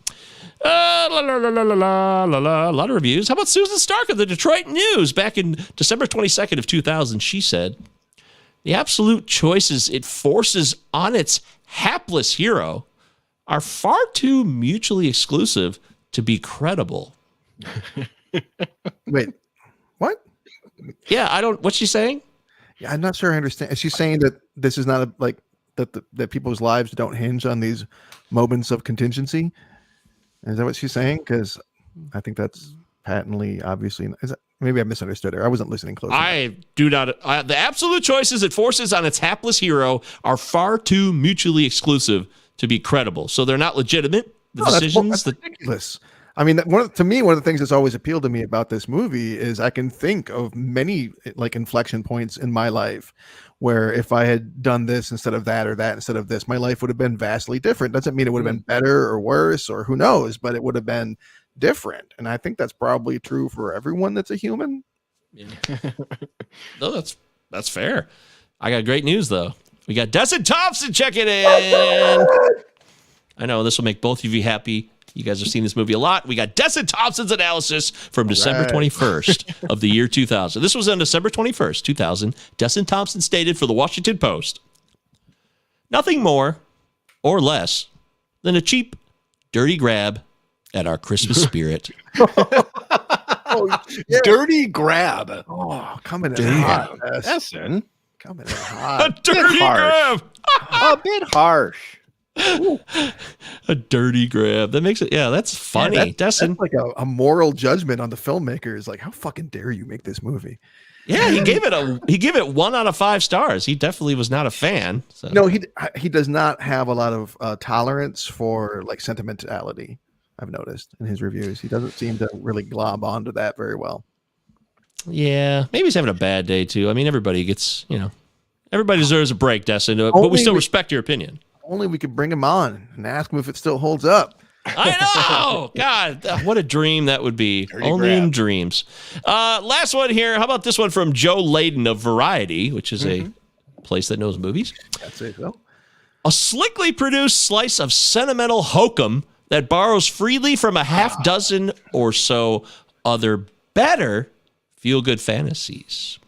A lot of reviews. How about Susan Stark of the Detroit News back in December 22nd of 2000? She said, the absolute choices it forces on its hapless hero are far too mutually exclusive to be credible. Wait, what? Yeah, what's she saying? Yeah, I'm not sure I understand. Is she saying that this is not that people's lives don't hinge on these moments of contingency? Is that what she's saying? Because I think that's patently, obviously. Maybe I misunderstood her. I wasn't listening closely. I do not. The absolute choices it forces on its hapless hero are far too mutually exclusive to be credible. So they're not legitimate. The decisions that's ridiculous. I mean, one of the things that's always appealed to me about this movie is I can think of many like inflection points in my life where if I had done this instead of that or that instead of this, my life would have been vastly different. Doesn't mean it would have been better or worse or who knows, but it would have been different. And I think that's probably true for everyone that's a human. Yeah. No, that's fair. I got great news though. We got Destin Thompson checking in. I know this will make both of you happy. You guys have seen this movie a lot. We got Destin Thompson's analysis from December 21st of the year 2000. This was on December 21st, 2000. Destin Thompson stated for the Washington Post, nothing more or less than a cheap, dirty grab at our Christmas spirit. Yeah. Dirty grab. Oh, coming in hot. Destin. Coming in hot. A dirty grab. A bit harsh. A dirty grab. That makes it, that's funny. Yeah, Destin. That's like a moral judgment on the filmmakers. Like, how fucking dare you make this movie? Yeah, he gave it 1 out of 5 stars. He definitely was not a fan. So. No, he does not have a lot of tolerance for like sentimentality. I've noticed in his reviews, he doesn't seem to really glob onto that very well. Yeah, maybe he's having a bad day too. I mean, everybody everybody deserves a break, Destin, but we still respect your opinion. Only we could bring him on and ask him if it still holds up. I know. God, what a dream that would be. Dirty Only grab. in dreams. Last one here. How about this one from Joe Layden of Variety, which is a place that knows movies. That's it, though. A slickly produced slice of sentimental hokum that borrows freely from a half dozen or so other better feel-good fantasies.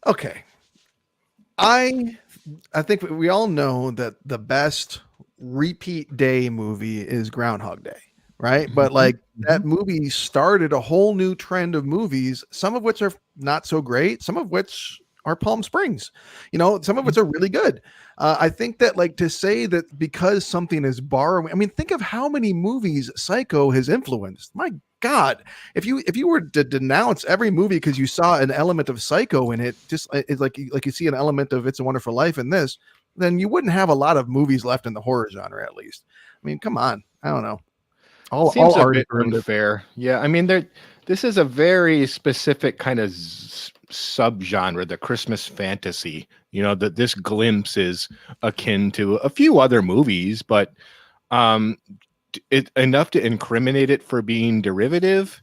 Okay. I think we all know that the best repeat day movie is Groundhog Day, right? But like that movie started a whole new trend of movies, some of which are not so great, some of which are Palm Springs, some of which are really good. I think that like to say that because something is borrowing, I mean, think of how many movies Psycho has influenced. My God, if you were to denounce every movie because you saw an element of Psycho in it, just it's like you see an element of It's a Wonderful Life in this, then you wouldn't have a lot of movies left in the horror genre, at least. I mean, come on. I don't know. All Seems a art is bit derivative. unfair. Yeah, I mean, this is a very specific kind of subgenre, the Christmas fantasy. That this glimpse is akin to a few other movies, but um, it enough to incriminate it for being derivative.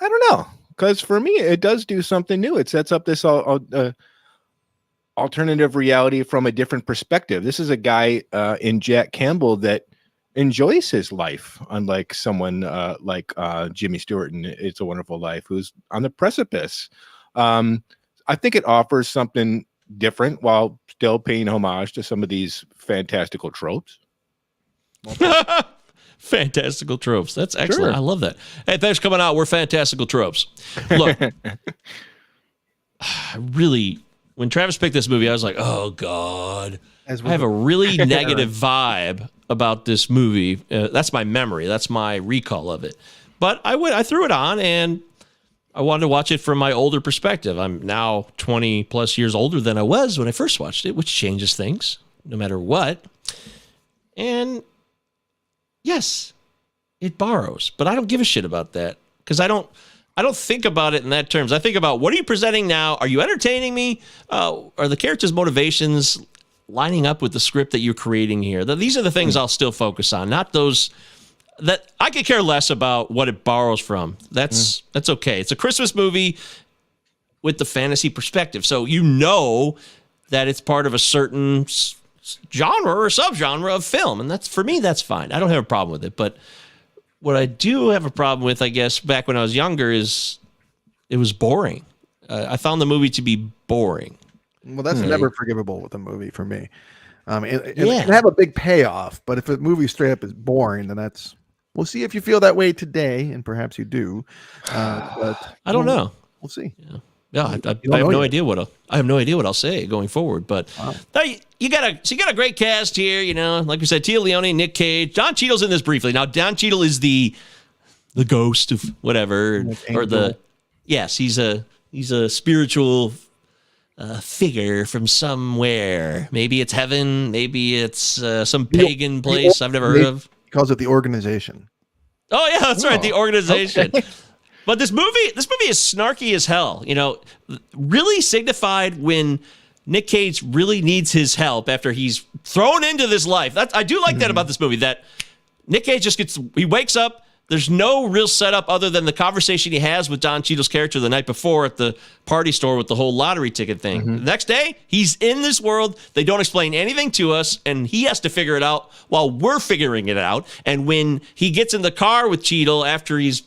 I don't know, because for me, it does do something new. It sets up this alternative reality from a different perspective. This is a guy in Jack Campbell that enjoys his life, unlike someone like Jimmy Stewart in It's a Wonderful Life, who's on the precipice. I think it offers something different while still paying homage to some of these fantastical tropes. Fantastical tropes. That's excellent. Sure. I love that. Hey, thanks for coming out. We're fantastical tropes. Look, really, when Travis picked this movie, I was like, oh, God. I have a really negative vibe about this movie. That's my memory. That's my recall of it. But I threw it on, and I wanted to watch it from my older perspective. I'm now 20 plus years older than I was when I first watched it, which changes things no matter what. And yes, it borrows, but I don't give a shit about that because I don't think about it in that terms. I think about, what are you presenting now? Are you entertaining me? Are the characters' motivations lining up with the script that you're creating here? These are the things I'll still focus on, not those that I could care less about what it borrows from. That's okay. It's a Christmas movie with the fantasy perspective. So that it's part of a certain genre or subgenre of film. And for me, that's fine. I don't have a problem with it. But what I do have a problem with, I guess, back when I was younger is it was boring. I found the movie to be boring. Well, that's never forgivable with a movie for me. It can have a big payoff, but if a movie straight up is boring, then we'll see if you feel that way today, and perhaps you do. But I don't know. We'll see. Yeah, I have no idea what I'll say going forward. But you got a great cast here. Like we said, Tia Leone, Nick Cage, Don Cheadle's in this briefly. Now, Don Cheadle is the ghost of whatever, he's a spiritual figure from somewhere. Maybe it's heaven. Maybe it's some pagan place I've never heard of. He calls it the organization. Oh yeah, that's right, the organization. Okay. But this movie is snarky as hell. Really signified when Nick Cage really needs his help after he's thrown into this life. I do like that about this movie. That Nick Cage he wakes up. There's no real setup other than the conversation he has with Don Cheadle's character the night before at the party store with the whole lottery ticket thing. The next day, he's in this world. They don't explain anything to us, and he has to figure it out while we're figuring it out. And when he gets in the car with Cheadle after he's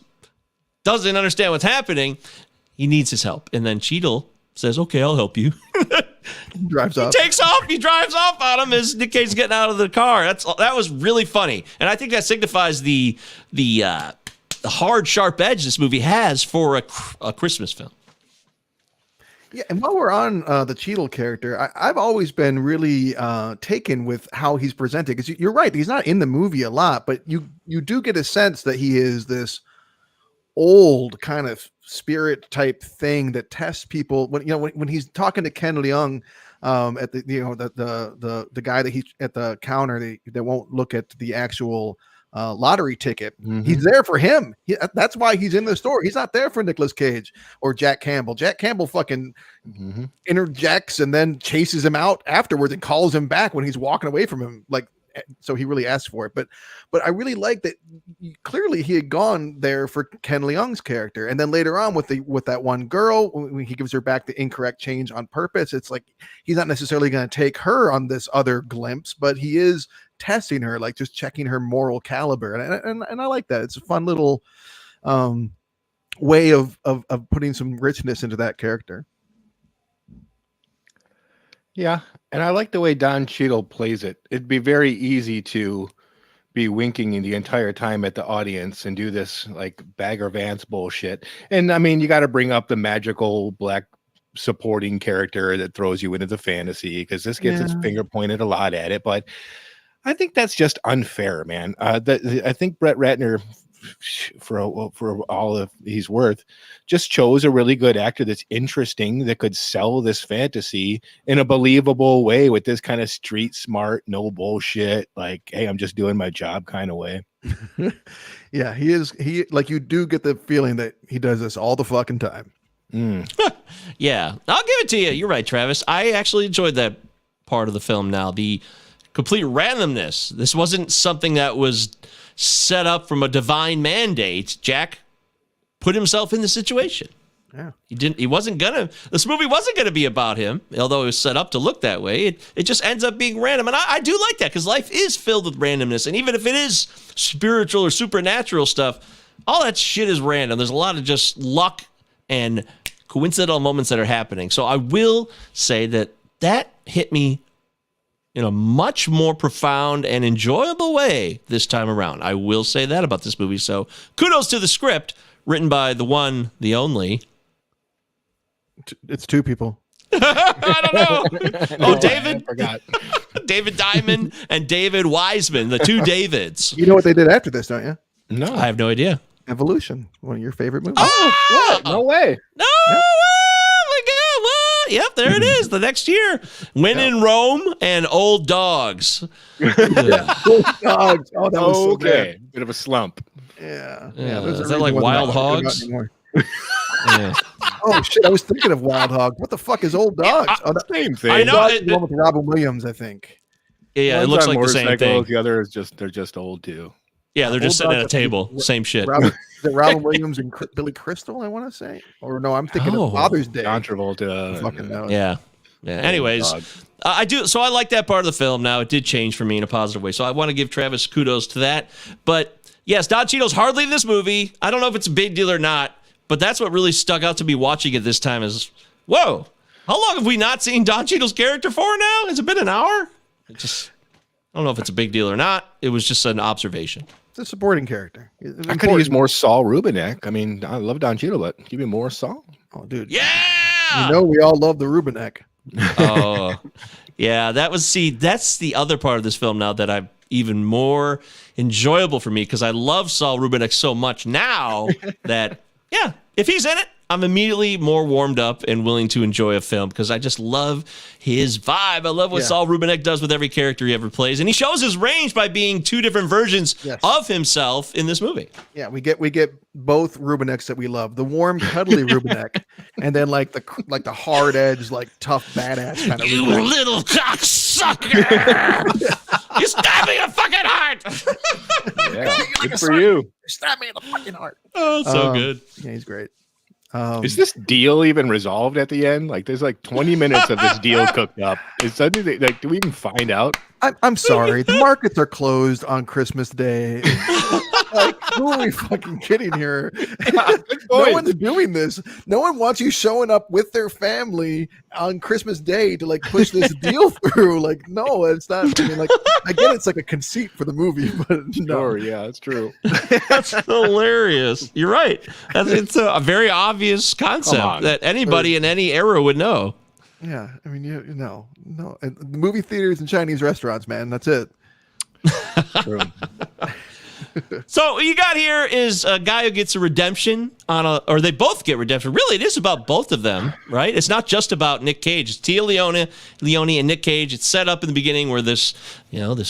doesn't understand what's happening, he needs his help. And then Cheadle says, okay, I'll help you. Drives off. He drives off on him as Nick Cage is getting out of the car. That was really funny. And I think that signifies the hard, sharp edge this movie has for a Christmas film. Yeah, and while we're on the Cheadle character, I've always been really taken with how he's presented. Because you're right, he's not in the movie a lot, but you do get a sense that he is this old kind of spirit type thing that tests people. When he's talking to Ken Leung at the guy that he's at the counter that won't look at the actual lottery ticket. He's there for him. That's why he's in the store. He's not there for Nicolas Cage or Jack Campbell. Jack Campbell fucking interjects and then chases him out afterwards and calls him back when he's walking away from him. So he really asked for it. But I really like that. Clearly he had gone there for Ken Leung's character. And then later on with that one girl, when he gives her back the incorrect change on purpose, it's like, he's not necessarily going to take her on this other glimpse, but he is testing her, like just checking her moral caliber. And I like that. It's a fun little way of putting some richness into that character. Yeah, and I like the way Don Cheadle plays it. It'd be very easy to be winking the entire time at the audience and do this like Bagger Vance bullshit. And I mean, you got to bring up the magical black supporting character that throws you into the fantasy because this gets its finger pointed a lot at it. But I think that's just unfair, man. I think Brett Ratner, for all of he's worth, just chose a really good actor that's interesting that could sell this fantasy in a believable way with this kind of street smart, no bullshit, like, hey, I'm just doing my job kind of way. Yeah, he is. He like you do get the feeling that he does this all the fucking time. Yeah, I'll give it to you. You're right, Travis. I actually enjoyed that part of the film. Now, the complete randomness. This wasn't something that was set up from a divine mandate. Jack put himself in the situation. Yeah. This movie wasn't gonna be about him, although it was set up to look that way. It just ends up being random. And I do like that because life is filled with randomness. And even if it is spiritual or supernatural stuff, all that shit is random. There's a lot of just luck and coincidental moments that are happening. So I will say that hit me in a much more profound and enjoyable way this time around. I will say that about this movie. So kudos to the script, written by the one, the only. It's two people. I don't know. Oh, David? I forgot. David Diamond and David Wiseman, the two Davids. You know what they did after this, don't you? No, I have no idea. Evolution, one of your favorite movies. what? No way. No, oh my God, what? Yep, there it is. The next year. When in Rome and Old Dogs. Dogs. Oh, that was so Okay, bad. bit of a slump. Yeah. Is that like Wild Hogs? Yeah. Oh shit! I was thinking of Wild Hogs. What the fuck is Old Dogs? Same thing. I know. Dogs is the one with Robin Williams, I think. Yeah, it One's looks on like the same motorcycles, thing. The other is they're just old too. Yeah, they're just Old sitting at a Dogs, table. Same shit. Is it Robin Williams and Billy Crystal? I want to say, or no, I'm thinking Oh. of Father's Day. John Travolta. Fucking know. Yeah. Anyways, Dog. I do. So I like that part of the film. Now it did change for me in a positive way. So I want to give Travis kudos to that. But yes, Don Cheadle's hardly in this movie. I don't know if it's a big deal or not, but that's what really stuck out to me watching it this time is, whoa, how long have we not seen Don Cheadle's character for now? Has it been an hour? I don't know if it's a big deal or not. It was just an observation. It's a supporting character. I could use more Saul Rubinek. I mean, I love Don Cheadle, but give me more Saul. Oh, dude. Yeah. You know, we all love the Rubinek. Oh, yeah. That's the other part of this film now that I'm even more enjoyable for me because I love Saul Rubinek so much now that, yeah, if he's in it, I'm immediately more warmed up and willing to enjoy a film because I just love his vibe. I love what Saul Rubinek does with every character he ever plays. And he shows his range by being two different versions of himself in this movie. Yeah, we get both Rubineks that we love. The warm, cuddly Rubinek, and then like the hard edge, like tough, badass kind of You Rubinek. little cocksucker! You stabbed me in the fucking heart! Yeah, good for you. Stab me in the fucking heart. Oh, so good. Yeah, he's great. Is this deal even resolved at the end? Like, there's like 20 minutes of this deal cooked up. Is something like, do we even find out? I'm sorry. The markets are closed on Christmas Day. Like, who are we fucking kidding here? No one's doing this. No one wants you showing up with their family on Christmas Day to like push this deal through. Like, no, it's not. I mean, like, I get it's like a conceit for the movie, but no. Sure, yeah, that's true. That's hilarious. You're right. It's a very obvious concept that anybody in any era would know. Yeah, I mean, you know, no, and the movie theaters and Chinese restaurants, man. That's it. True. So what you got here is a guy who gets a redemption or they both get redemption. Really, it is about both of them, right? It's not just about Nick Cage. It's Tia Leone and Nick Cage. It's set up in the beginning where this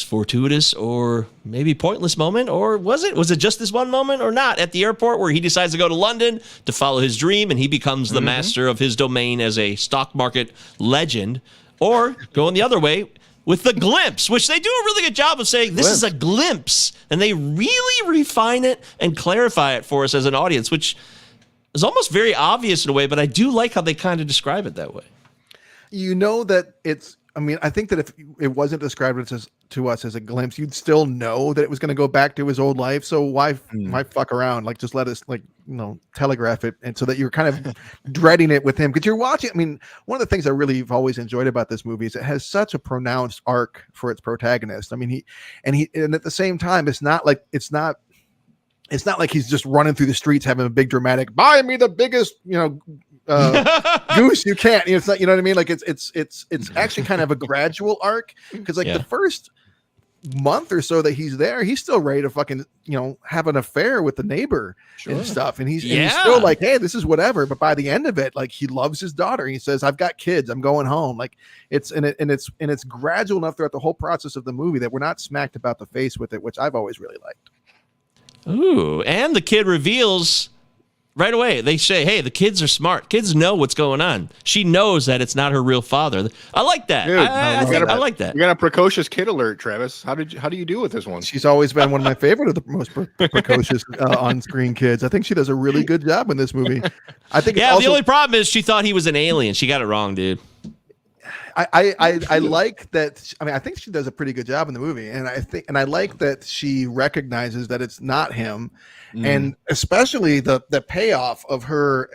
fortuitous or maybe pointless moment, or was it just this one moment or not at the airport where he decides to go to London to follow his dream and he becomes the master of his domain as a stock market legend, or going the other way with the glimpse, which they do a really good job of saying this is a glimpse, and they really refine it and clarify it for us as an audience, which is almost very obvious in a way, but I do like how they kind of describe it that way. You know that it's I mean, I think that if it wasn't described to us as a glimpse, you'd still know that it was going to go back to his old life. So why fuck around? Like, just let us, like, telegraph it, and so that you're kind of dreading it with him, because you're watching. I mean, one of the things I really have always enjoyed about this movie is it has such a pronounced arc for its protagonist. I mean, and at the same time, it's not like he's just running through the streets having a big dramatic "buy me the biggest," goose you can't. It's not, you know what I mean? Like it's actually kind of a gradual arc, because like the first month or so that he's there, he's still ready to fucking have an affair with the neighbor and stuff, and he's still like, hey, this is whatever. But by the end of it, like, he loves his daughter. He says, I've got kids, I'm going home. Like, it's gradual enough throughout the whole process of the movie that we're not smacked about the face with it, which I've always really liked. Ooh, and the kid reveals right away. They say, hey, the kids are smart. Kids know what's going on. She knows that it's not her real father. I like that. Dude, I like that. You got a precocious kid alert, Travis. How do you do with this one? She's always been one of my favorite of the most precocious on-screen kids. I think she does a really good job in this movie. I think the only problem is she thought he was an alien. She got it wrong, dude. I like that. I mean, I think she does a pretty good job in the movie, and I like that she recognizes that it's not him, and especially the payoff of her,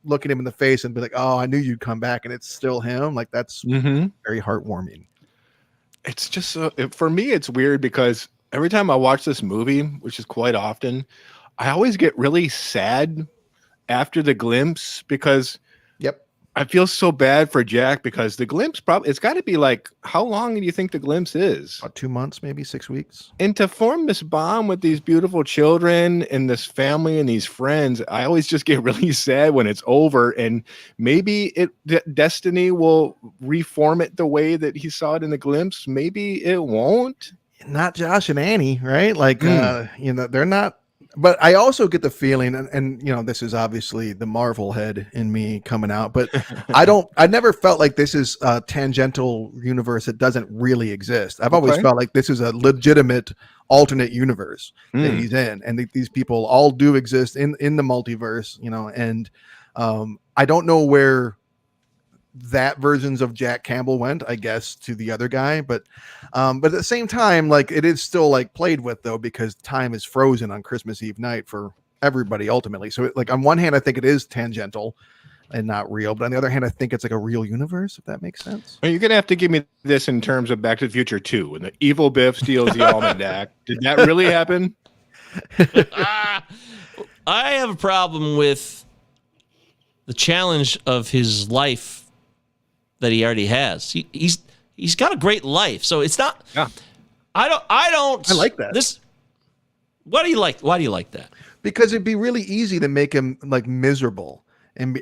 looking him in the face and be like, "Oh, I knew you'd come back," and it's still him. Like, that's very heartwarming. It's just for me, it's weird because every time I watch this movie, which is quite often, I always get really sad after the glimpse, because I feel so bad for Jack, because the glimpse it's got to be like, how long do you think the glimpse is? About 2 months, maybe 6 weeks. And to form this bond with these beautiful children and this family and these friends, I always just get really sad when it's over. And maybe destiny will reform it the way that he saw it in the glimpse. Maybe it won't. Not Josh and Annie, right? Like, they're not. But I also get the feeling, and this is obviously the Marvel head in me coming out, but I never felt like this is a tangential universe that doesn't really exist. I've always felt like this is a legitimate alternate universe that he's in, and these people all do exist in the multiverse, and I don't know where that versions of Jack Campbell went, I guess, to the other guy, but at the same time, like, it is still like played with, though, because time is frozen on Christmas Eve night for everybody ultimately. So like, on one hand, I think it is tangential and not real, but on the other hand, I think it's like a real universe, if that makes sense. Well, you're gonna have to give me this in terms of Back to the Future 2, when the evil Biff steals the almanac. Did that really happen? I have a problem with the challenge of his life that he already has. He's got a great life, so it's not. Yeah. I like that. This. What do you like? Why do you like that? Because it'd be really easy to make him like miserable and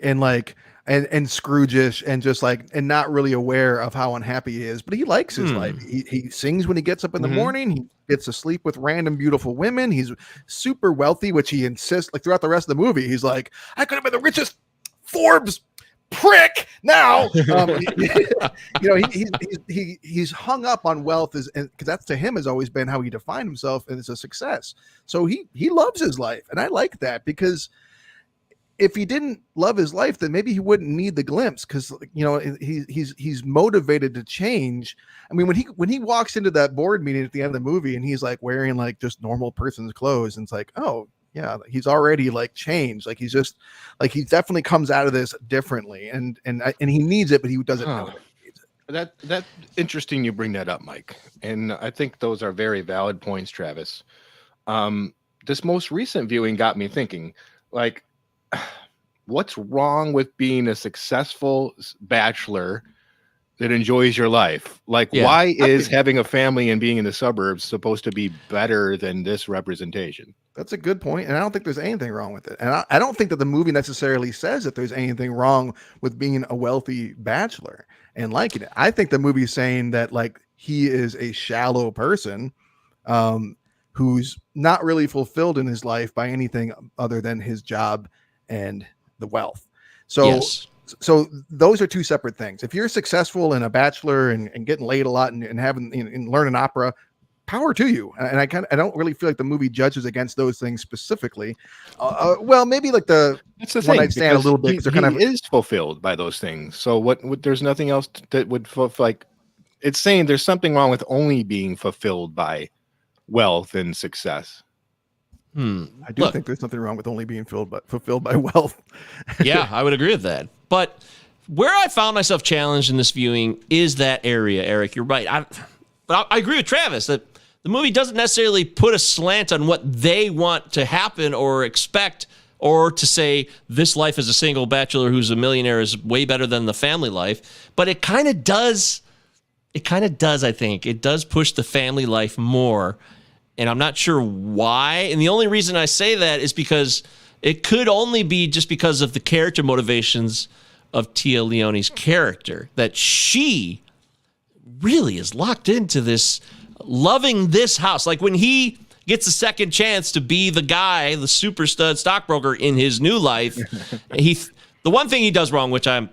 Scrooge-ish and just like, and not really aware of how unhappy he is. But he likes his life. He sings when he gets up in the morning. He gets to sleep with random beautiful women. He's super wealthy, which he insists, like, throughout the rest of the movie. He's like, I could have been the richest Forbes prick now. He's hung up on wealth, because that's, to him, has always been how he defined himself as a success. So he loves his life, and I like that, if he didn't love his life, then maybe he wouldn't need the glimpse, because he's motivated to change. I mean, when he walks into that board meeting at the end of the movie and he's like wearing like just normal person's clothes, and it's like, oh yeah, he's already like changed. Like, he's just like, he definitely comes out of this differently, and he needs it, but he doesn't know it. That's interesting you bring that up, Mike. And I think those are very valid points, Travis. This most recent viewing got me thinking, like, what's wrong with being a successful bachelor that enjoys your life? Like, why is having a family and being in the suburbs supposed to be better than this representation? That's a good point, and I don't think there's anything wrong with it. And I don't think that the movie necessarily says that there's anything wrong with being a wealthy bachelor and liking it. I think the movie's saying that, like, he is a shallow person who's not really fulfilled in his life by anything other than his job and the wealth. So those are two separate things. If you're successful in a bachelor and getting laid a lot and having and learning opera, power to you. And I don't really feel like the movie judges against those things specifically. Well, maybe like that's the one night stand a little bit. He is fulfilled by those things. So what there's nothing else that would like It's saying there's something wrong with only being fulfilled by wealth and success. I do think there's something wrong with only being fulfilled by wealth. Yeah, I would agree with that. But where I found myself challenged in this viewing is that area, Eric. You're right. But I agree with Travis that the movie doesn't necessarily put a slant on what they want to happen or expect, or to say this life as a single bachelor who's a millionaire is way better than the family life. But it kind of does. It kind of does, I think. It does push the family life more. And I'm not sure why. And the only reason I say that is because it could only be just because of the character motivations of Tia Leone's character, that she really is locked into this, loving this house. Like when he gets a second chance to be the guy, the super stud stockbroker in his new life, the one thing he does wrong, which I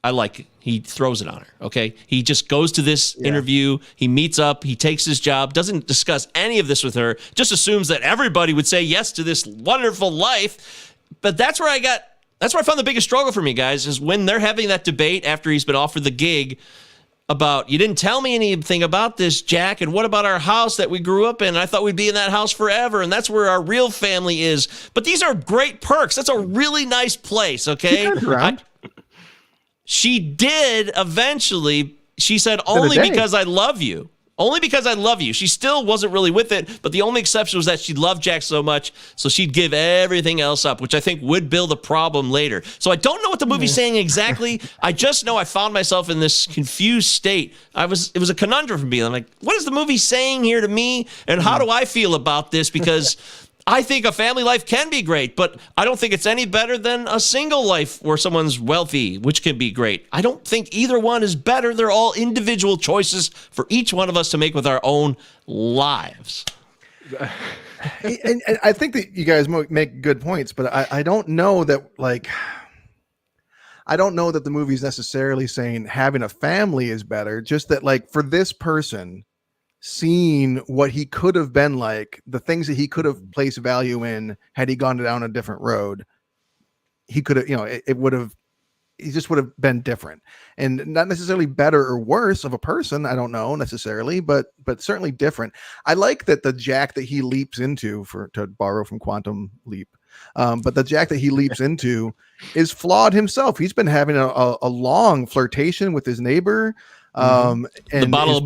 like, he throws it on her, okay? He just goes to this interview, he meets up, he takes his job, doesn't discuss any of this with her, just assumes that everybody would say yes to this wonderful life. But that's where I found the biggest struggle for me, guys, is when they're having that debate after he's been offered the gig about, you didn't tell me anything about this, Jack, and what about our house that we grew up in? I thought we'd be in that house forever, and that's where our real family is. But these are great perks. That's a really nice place, okay? She did eventually. She said, only because I love you. Only because I love you. She still wasn't really with it, but the only exception was that she loved Jack so much, so she'd give everything else up, which I think would build a problem later. So I don't know what the movie's saying exactly. I just know I found myself in this confused state. It was a conundrum for me. I'm like, what is the movie saying here to me, and how do I feel about this? Because I think a family life can be great, but I don't think it's any better than a single life where someone's wealthy, which can be great. I don't think either one is better. They're all individual choices for each one of us to make with our own lives. And I think that you guys make good points, but I don't know that, I don't know that the movie's necessarily saying having a family is better. Just that, like, for this person, seeing what he could have been like, the things that he could have placed value in had he gone down a different road, he could have, he just would have been different, and not necessarily better or worse of a person. I don't know necessarily, but certainly different. I like that the Jack that he leaps into, to borrow from Quantum Leap, but the Jack that he leaps into is flawed himself. He's been having a long flirtation with his neighbor. And the bottle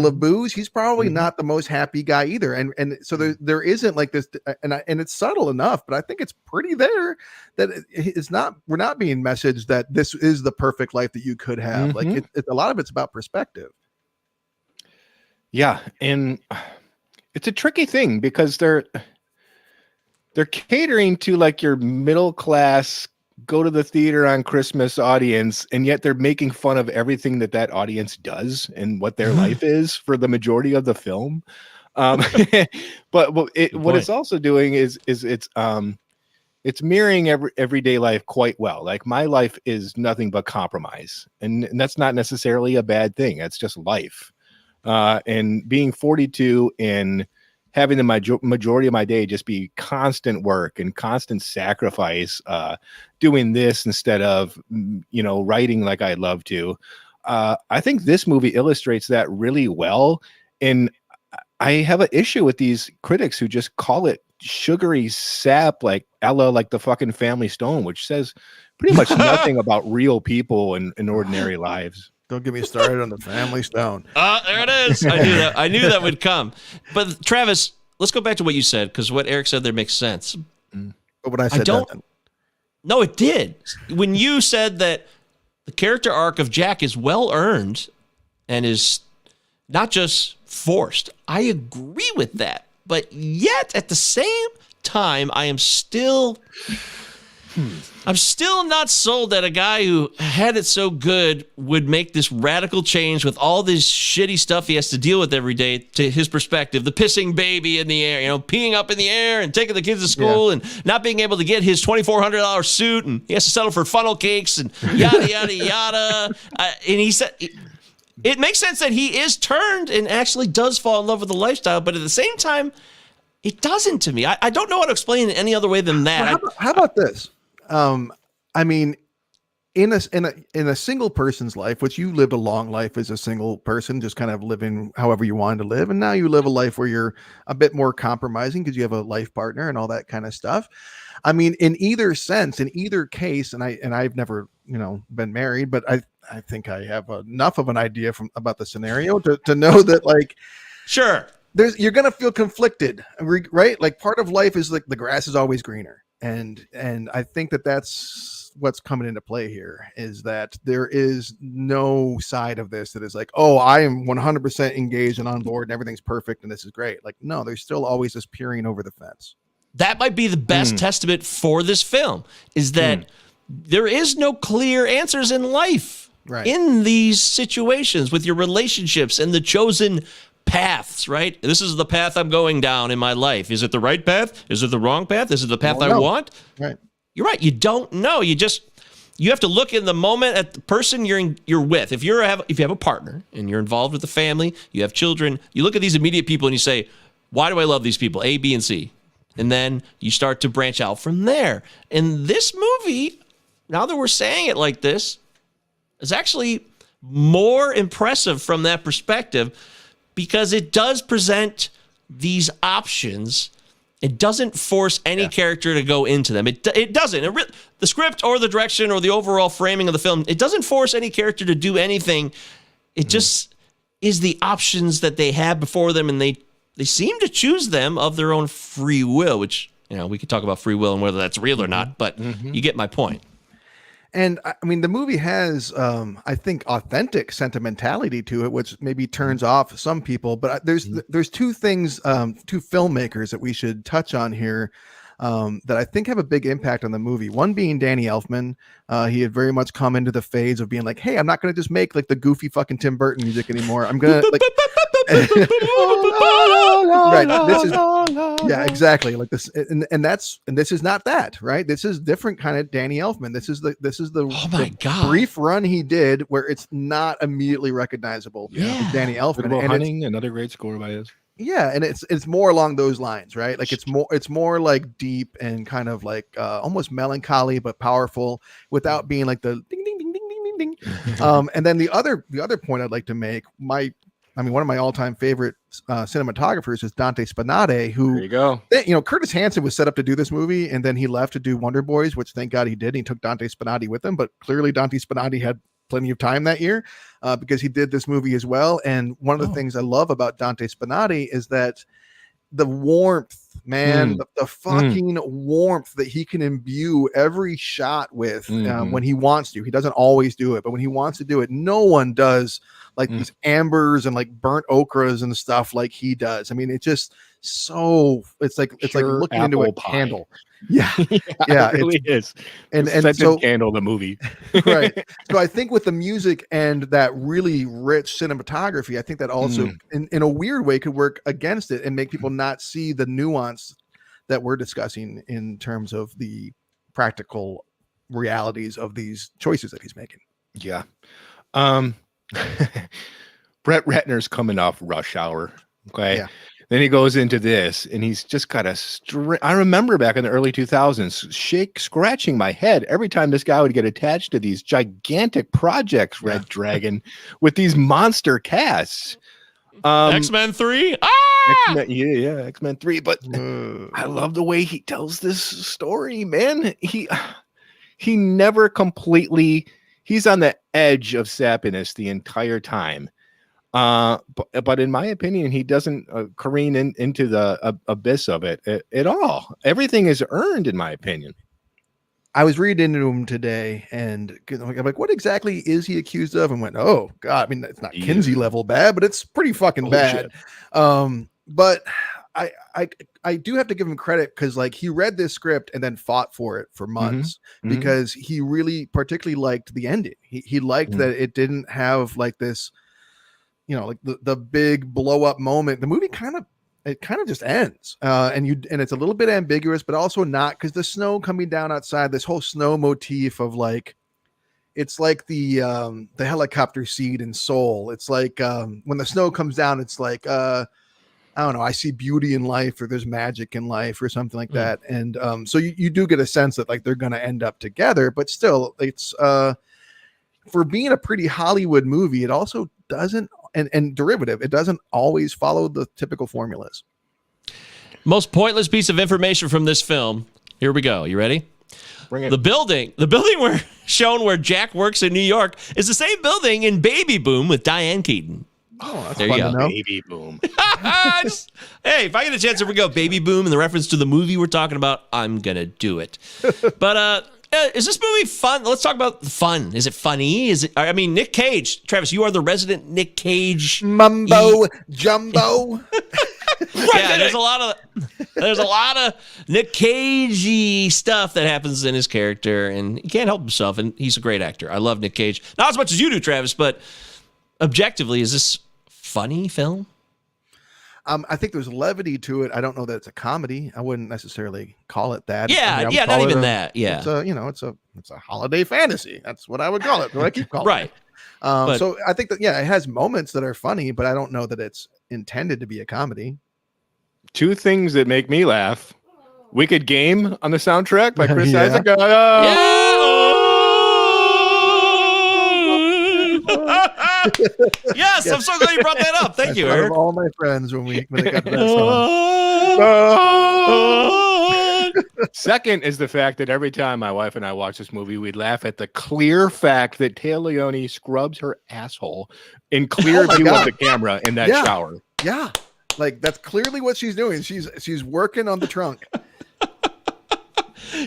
of booze. He's probably not the most happy guy either. And so there isn't like this, and it's subtle enough, but I think it's pretty there that we're not being messaged that this is the perfect life that you could have. Like a lot of it's about perspective. Yeah. And it's a tricky thing because they're catering to like your middle class, go to the theater on Christmas audience, and yet they're making fun of everything that audience does and what their life is for the majority of the film. But what it's also doing is it's mirroring everyday life quite well. Like my life is nothing but compromise, and that's not necessarily a bad thing. That's just life. And being 42 and having the majority of my day just be constant work and constant sacrifice, doing this instead of, writing like I'd love to. I think this movie illustrates that really well. And I have an issue with these critics who just call it sugary sap, like Ella, like the fucking Family Stone, which says pretty much nothing about real people and ordinary lives. Don't get me started on the Family Stone. There it is. I knew that would come. But Travis, let's go back to what you said, because what Eric said there makes sense. But what I said, no, it did. When you said that the character arc of Jack is well earned and is not just forced, I agree with that. But yet, at the same time, I'm still not sold that a guy who had it so good would make this radical change with all this shitty stuff he has to deal with every day. To his perspective, the pissing baby in the air, peeing up in the air and taking the kids to school and not being able to get his $2,400 suit, and he has to settle for funnel cakes and yada, yada, yada. And he said it makes sense that he is turned and actually does fall in love with the lifestyle, but at the same time, it doesn't to me. I don't know how to explain it any other way than that. Well, how about this? I mean, in a single person's life, which you lived a long life as a single person, just kind of living however you wanted to live, and now you live a life where you're a bit more compromising because you have a life partner and all that kind of stuff. I mean, in either sense, in either case, and I've never, been married, but I think I have enough of an idea about the scenario to know that, like, Sure. you're gonna feel conflicted, right? Like, part of life is like the grass is always greener, and I think that's what's coming into play here, is that there is no side of this that is like, oh, I am 100% engaged and on board and everything's perfect and this is great. Like, no, there's still always this peering over the fence. That might be the best testament for this film, is that there is no clear answers in life, right, in these situations with your relationships and the chosen paths, right? This is the path I'm going down in my life. Is it the right path? Is it the wrong path? Is it the path I want? Right. You're right. You don't know. You have to look in the moment at the person you're with. If you have a partner and you're involved with the family, you have children, you look at these immediate people and you say, why do I love these people? A, B, and C. And then you start to branch out from there. And this movie, now that we're saying it like this, is actually more impressive from that perspective, because it does present these options. It doesn't force any character to go into them. It doesn't. The script or the direction or the overall framing of the film, it doesn't force any character to do anything. It just is the options that they have before them, and they seem to choose them of their own free will, which, we could talk about free will and whether that's real or not, but you get my point. And I mean, the movie has, I think, authentic sentimentality to it, which maybe turns off some people. But there's two things, two filmmakers that we should touch on here that I think have a big impact on the movie. One being Danny Elfman. He had very much come into the phase of being like, hey, I'm not going to just make like the goofy fucking Tim Burton music anymore. I'm going to like... right. This is, yeah, exactly. Like this, and this is not that, right? This is different kind of Danny Elfman. This is the oh my God, brief run he did where it's not immediately recognizable. Yeah, Danny Elfman. And Hunting, another great score by his. Yeah, and it's more along those lines, right? Like it's more like deep and kind of like almost melancholy but powerful without being like the ding ding ding ding ding ding ding. And then the other point I'd like to make, one of my all-time favorite cinematographers is Dante Spinati, who, there you go. Curtis Hanson was set up to do this movie, and then he left to do Wonder Boys, which thank God he did. He took Dante Spinati with him, but clearly Dante Spinati had plenty of time that year because he did this movie as well. And one of the things I love about Dante Spinati is that the warmth, man, the fucking warmth that he can imbue every shot with when he wants to. He doesn't always do it, but when he wants to do it, no one does like these ambers and like burnt ochres and stuff like he does. I mean, it's just it's like looking into a candle. Yeah, yeah, it really is. And so Candle, the movie, right? So I think with the music and that really rich cinematography, I think that also, in a weird way, could work against it and make people not see the nuance that we're discussing in terms of the practical realities of these choices that he's making. Yeah. Brett Ratner's coming off Rush Hour. Okay. Yeah. Then he goes into this, and he's just got I remember back in the early 2000s, scratching my head every time this guy would get attached to these gigantic projects, Red Dragon, with these monster casts. X-Men 3? X-Men 3. But I love the way he tells this story, man. He never completely... He's on the edge of sappiness the entire time. But in my opinion, he doesn't careen into the abyss of it at all. Everything is earned, in my opinion. I was reading into him today, and I'm like, what exactly is he accused of? And went, oh God, I mean, it's not Kinsey level bad, but it's pretty fucking bad. But I do have to give him credit, because like he read this script and then fought for it for months because he really particularly liked the ending. He liked that it didn't have like this, like the big blow up moment. The movie kind of just ends, and it's a little bit ambiguous, but also not, because the snow coming down outside, this whole snow motif of like, it's like the helicopter seed in Soul. It's like when the snow comes down, it's like I don't know, I see beauty in life, or there's magic in life, or something like that. And so you do get a sense that like they're going to end up together, but still, it's for being a pretty Hollywood movie, it also doesn't, and derivative, it doesn't always follow the typical formulas. Most pointless piece of information from this film. Here we go. You ready? Bring it. The building where shown where Jack works in New York is the same building in Baby Boom with Diane Keaton. Oh, that's There fun you to go. know. Baby boom. Hey, if I get a chance, here we go. Baby Boom in the reference to the movie we're talking about, I'm gonna do it. But is this movie fun? Let's talk about fun. Is it funny? Is it? I mean, Nick Cage. Travis, you are the resident Nick Cage Mumbo jumbo. Yeah, there's a lot of Nick Cagey stuff that happens in his character, and he can't help himself. And he's a great actor. I love Nick Cage, not as much as you do, Travis, but objectively, is this funny film? I think there's levity to it. I don't know that it's a comedy. I wouldn't necessarily call it that. Yeah, I would yeah, call not it even that. Yeah, It's a it's a holiday fantasy. That's what I would call it. What I keep calling right. it. But- So I think that it has moments that are funny, but I don't know that it's intended to be a comedy. Two things that make me laugh. Wicked Game on the soundtrack by Chris Yeah. Isaac. Yes, I'm so glad you brought that up. Thank I you, thought of Eric. all my friends when they got to that song. Second is the fact that every time my wife and I watch this movie, we'd laugh at the clear fact that Taya Leone scrubs her asshole in clear Oh my view God. of the camera in that Yeah. shower. Yeah, like that's clearly what she's doing. She's working on the trunk.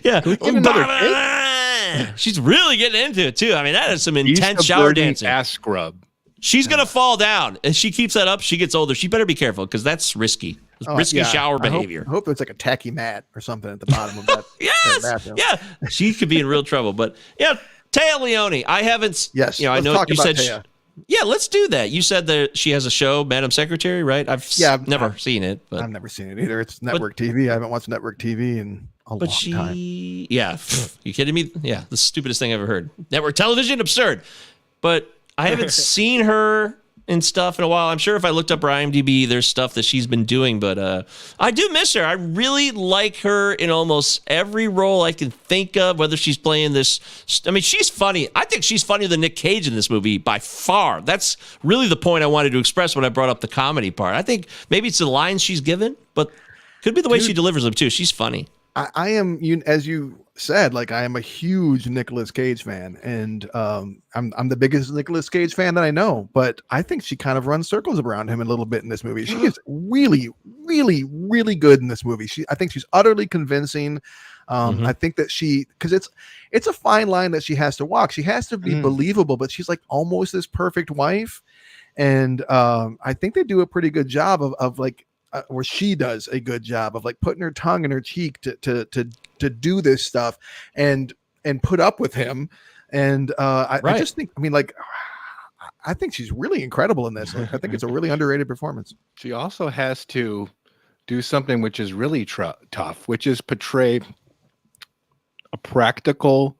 Yeah. get another She's really getting into it too. I mean, that is some He's intense the shower burden dancing. ass scrub. She's gonna fall down. If she keeps that up, she gets older. She better be careful because that's risky. It's risky Yeah. shower I hope- behavior. I hope there's like a tacky mat or something at the bottom of that. Yes. bathroom. Yeah. She could be in real trouble. But yeah, Taya Leone. I haven't. Yes, You know, I let's know talk you about said. Taya. Yeah, let's do that. You said that she has a show, Madam Secretary, right? I've never seen it, but I've never seen it either. It's network TV. I haven't watched network TV in a long time. Yeah, you kidding me? Yeah, the stupidest thing I've ever heard. Network television, absurd. But I haven't seen her and stuff in a while. I'm sure if I looked up her IMDb, there's stuff that she's been doing, but I do miss her. I really like her in almost every role I can think of, whether she's playing this. I mean, she's funny. I think she's funnier than Nick Cage in this movie by far. That's really the point I wanted to express when I brought up the comedy part. I think maybe it's the lines she's given, but could be the way she delivers them too. She's funny. I am, as you said, like I am a huge Nicolas Cage fan, and I'm the biggest Nicolas Cage fan that I know. But I think she kind of runs circles around him a little bit in this movie. She is really, really, really good in this movie. I think she's utterly convincing. I think that because it's a fine line that she has to walk. She has to be believable, but she's like almost this perfect wife, and I think they do a pretty good job of like. Or she does a good job of like putting her tongue in her cheek to do this stuff and put up with him. And I just think, I think she's really incredible in this. I think it's a really underrated performance. She also has to do something which is really tough, which is portray a practical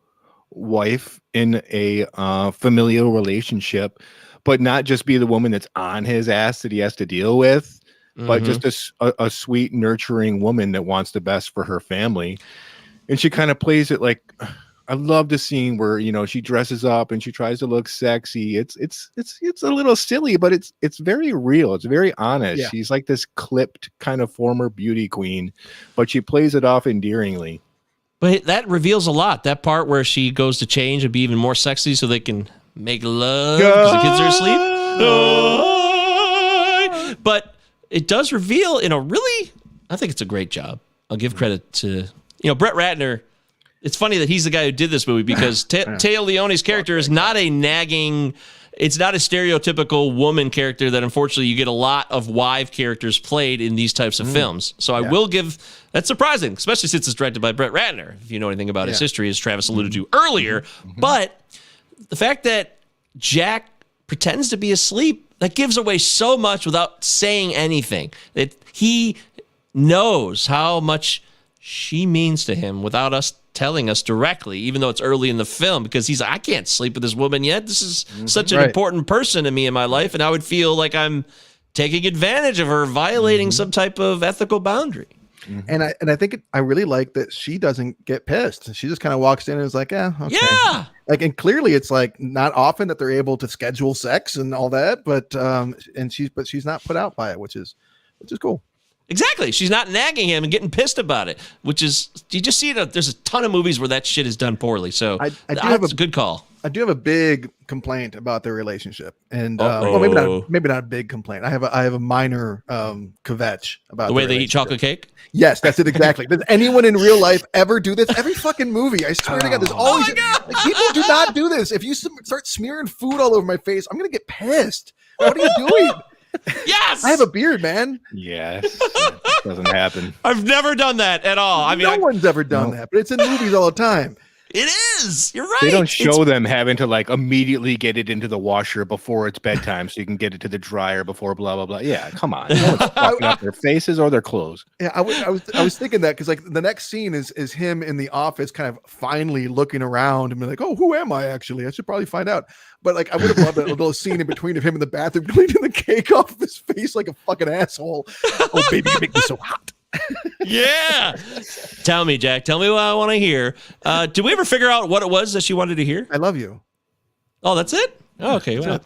wife in a familial relationship, but not just be the woman that's on his ass that he has to deal with. But just a sweet, nurturing woman that wants the best for her family. And she kind of plays it like, I love the scene where, she dresses up and she tries to look sexy. It's a little silly, but it's very real. It's very honest. Yeah. She's like this clipped kind of former beauty queen, but she plays it off endearingly. But that reveals a lot. That part where she goes to change and be even more sexy so they can make love because the kids are asleep. But it does reveal I think it's a great job. I'll give credit to, Brett Ratner. It's funny that he's the guy who did this movie because Taya Leone's character is not a nagging, it's not a stereotypical woman character that unfortunately you get a lot of wife characters played in these types of films. So I will give, that's surprising, especially since it's directed by Brett Ratner. If you know anything about his history, as Travis alluded to earlier. But the fact that Jack pretends to be asleep, that gives away so much without saying anything. That he knows how much she means to him without us telling us directly, even though it's early in the film, because he's like, I can't sleep with this woman yet. This is such an important person to me in my life, and I would feel like I'm taking advantage of her, violating some type of ethical boundary. And I think I really like that she doesn't get pissed. She just kind of walks in and is like, yeah, okay. Yeah. Like, and clearly it's like not often that they're able to schedule sex and all that, but she's not put out by it, which is cool. Exactly. She's not nagging him and getting pissed about it, which is, you just see it. There's a ton of movies where that shit is done poorly. So I do that's a good call. I do have a big complaint about their relationship, and Uh-oh. well, maybe not a big complaint. I have a minor kvetch about The way they eat relationship. chocolate cake? Yes, that's it exactly. Does anyone in real life ever do this? Every fucking movie, I swear to God, there's always like, people do not do this. If you start smearing food all over my face, I'm gonna get pissed. What are you doing? Yes! I have a beard, man. Yes. Doesn't happen. I've never done that at all. I mean, no one's ever done that, but it's in movies all the time. It is. You're right. They don't show them having to like immediately get it into the washer before it's bedtime so you can get it to the dryer before blah blah blah. Yeah, come on. No one's fucking up their faces or their clothes. Yeah, I was thinking that because like the next scene is him in the office kind of finally looking around and be like, oh, who am I actually? I should probably find out. But like I would have loved a little scene in between of him in the bathroom cleaning the cake off of his face like a fucking asshole. Oh baby, you make me so hot. Yeah. Tell me, Jack. Tell me what I want to hear. Did we ever figure out what it was that she wanted to hear? I love you. Oh, that's it? Oh, okay. Well,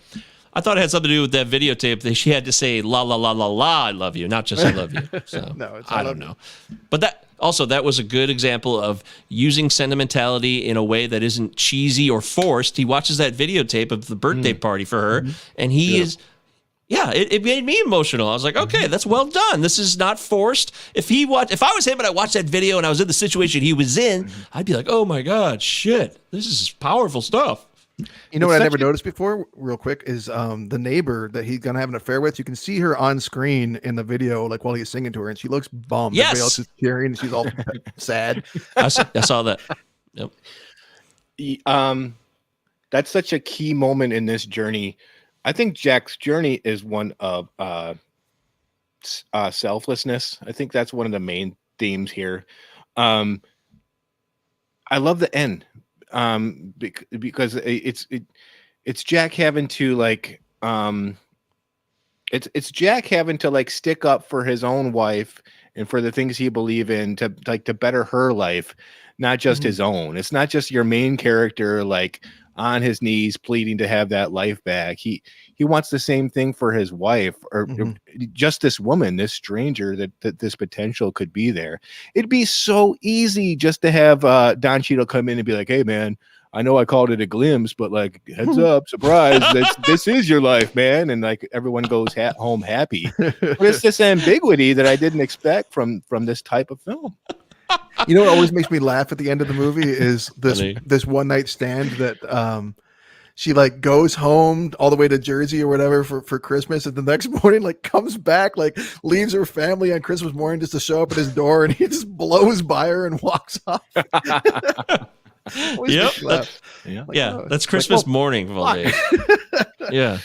I thought it had something to do with that videotape that she had to say la la la la la I love you, not just I love you. So No, it's I don't know. But that was a good example of using sentimentality in a way that isn't cheesy or forced. He watches that videotape of the birthday party for her, and he is. Yeah, it made me emotional. I was like, okay, that's well done. This is not forced. If I was him and I watched that video and I was in the situation he was in, I'd be like, oh my God, shit, this is powerful stuff. You know what I never noticed before, real quick, is the neighbor that he's gonna have an affair with. You can see her on screen in the video, like while he's singing to her, and she looks bummed. Yes. Everybody else is cheering, and she's all sad. I saw that. Yep. That's such a key moment in this journey. I think Jack's journey is one of selflessness. I think that's one of the main themes here. I love the end because it's Jack having to like it's Jack having to like stick up for his own wife and for the things he believes in to better her life, not just his own. It's not just your main character like on his knees pleading to have that life back. He wants the same thing for his wife or just this woman, this stranger that this potential could be there. It'd be so easy just to have Don Cheadle come in and be like, hey man, I know I called it a glimpse, but like heads up, surprise, this is your life, man. And like everyone goes home happy. But it's this ambiguity that I didn't expect from this type of film. You know what always makes me laugh at the end of the movie is this one night stand that she like goes home all the way to Jersey or whatever for Christmas, and the next morning like comes back, like leaves her family on Christmas morning just to show up at his door, and he just blows by her and walks off. Yep. That's Christmas morning of all days. Yeah.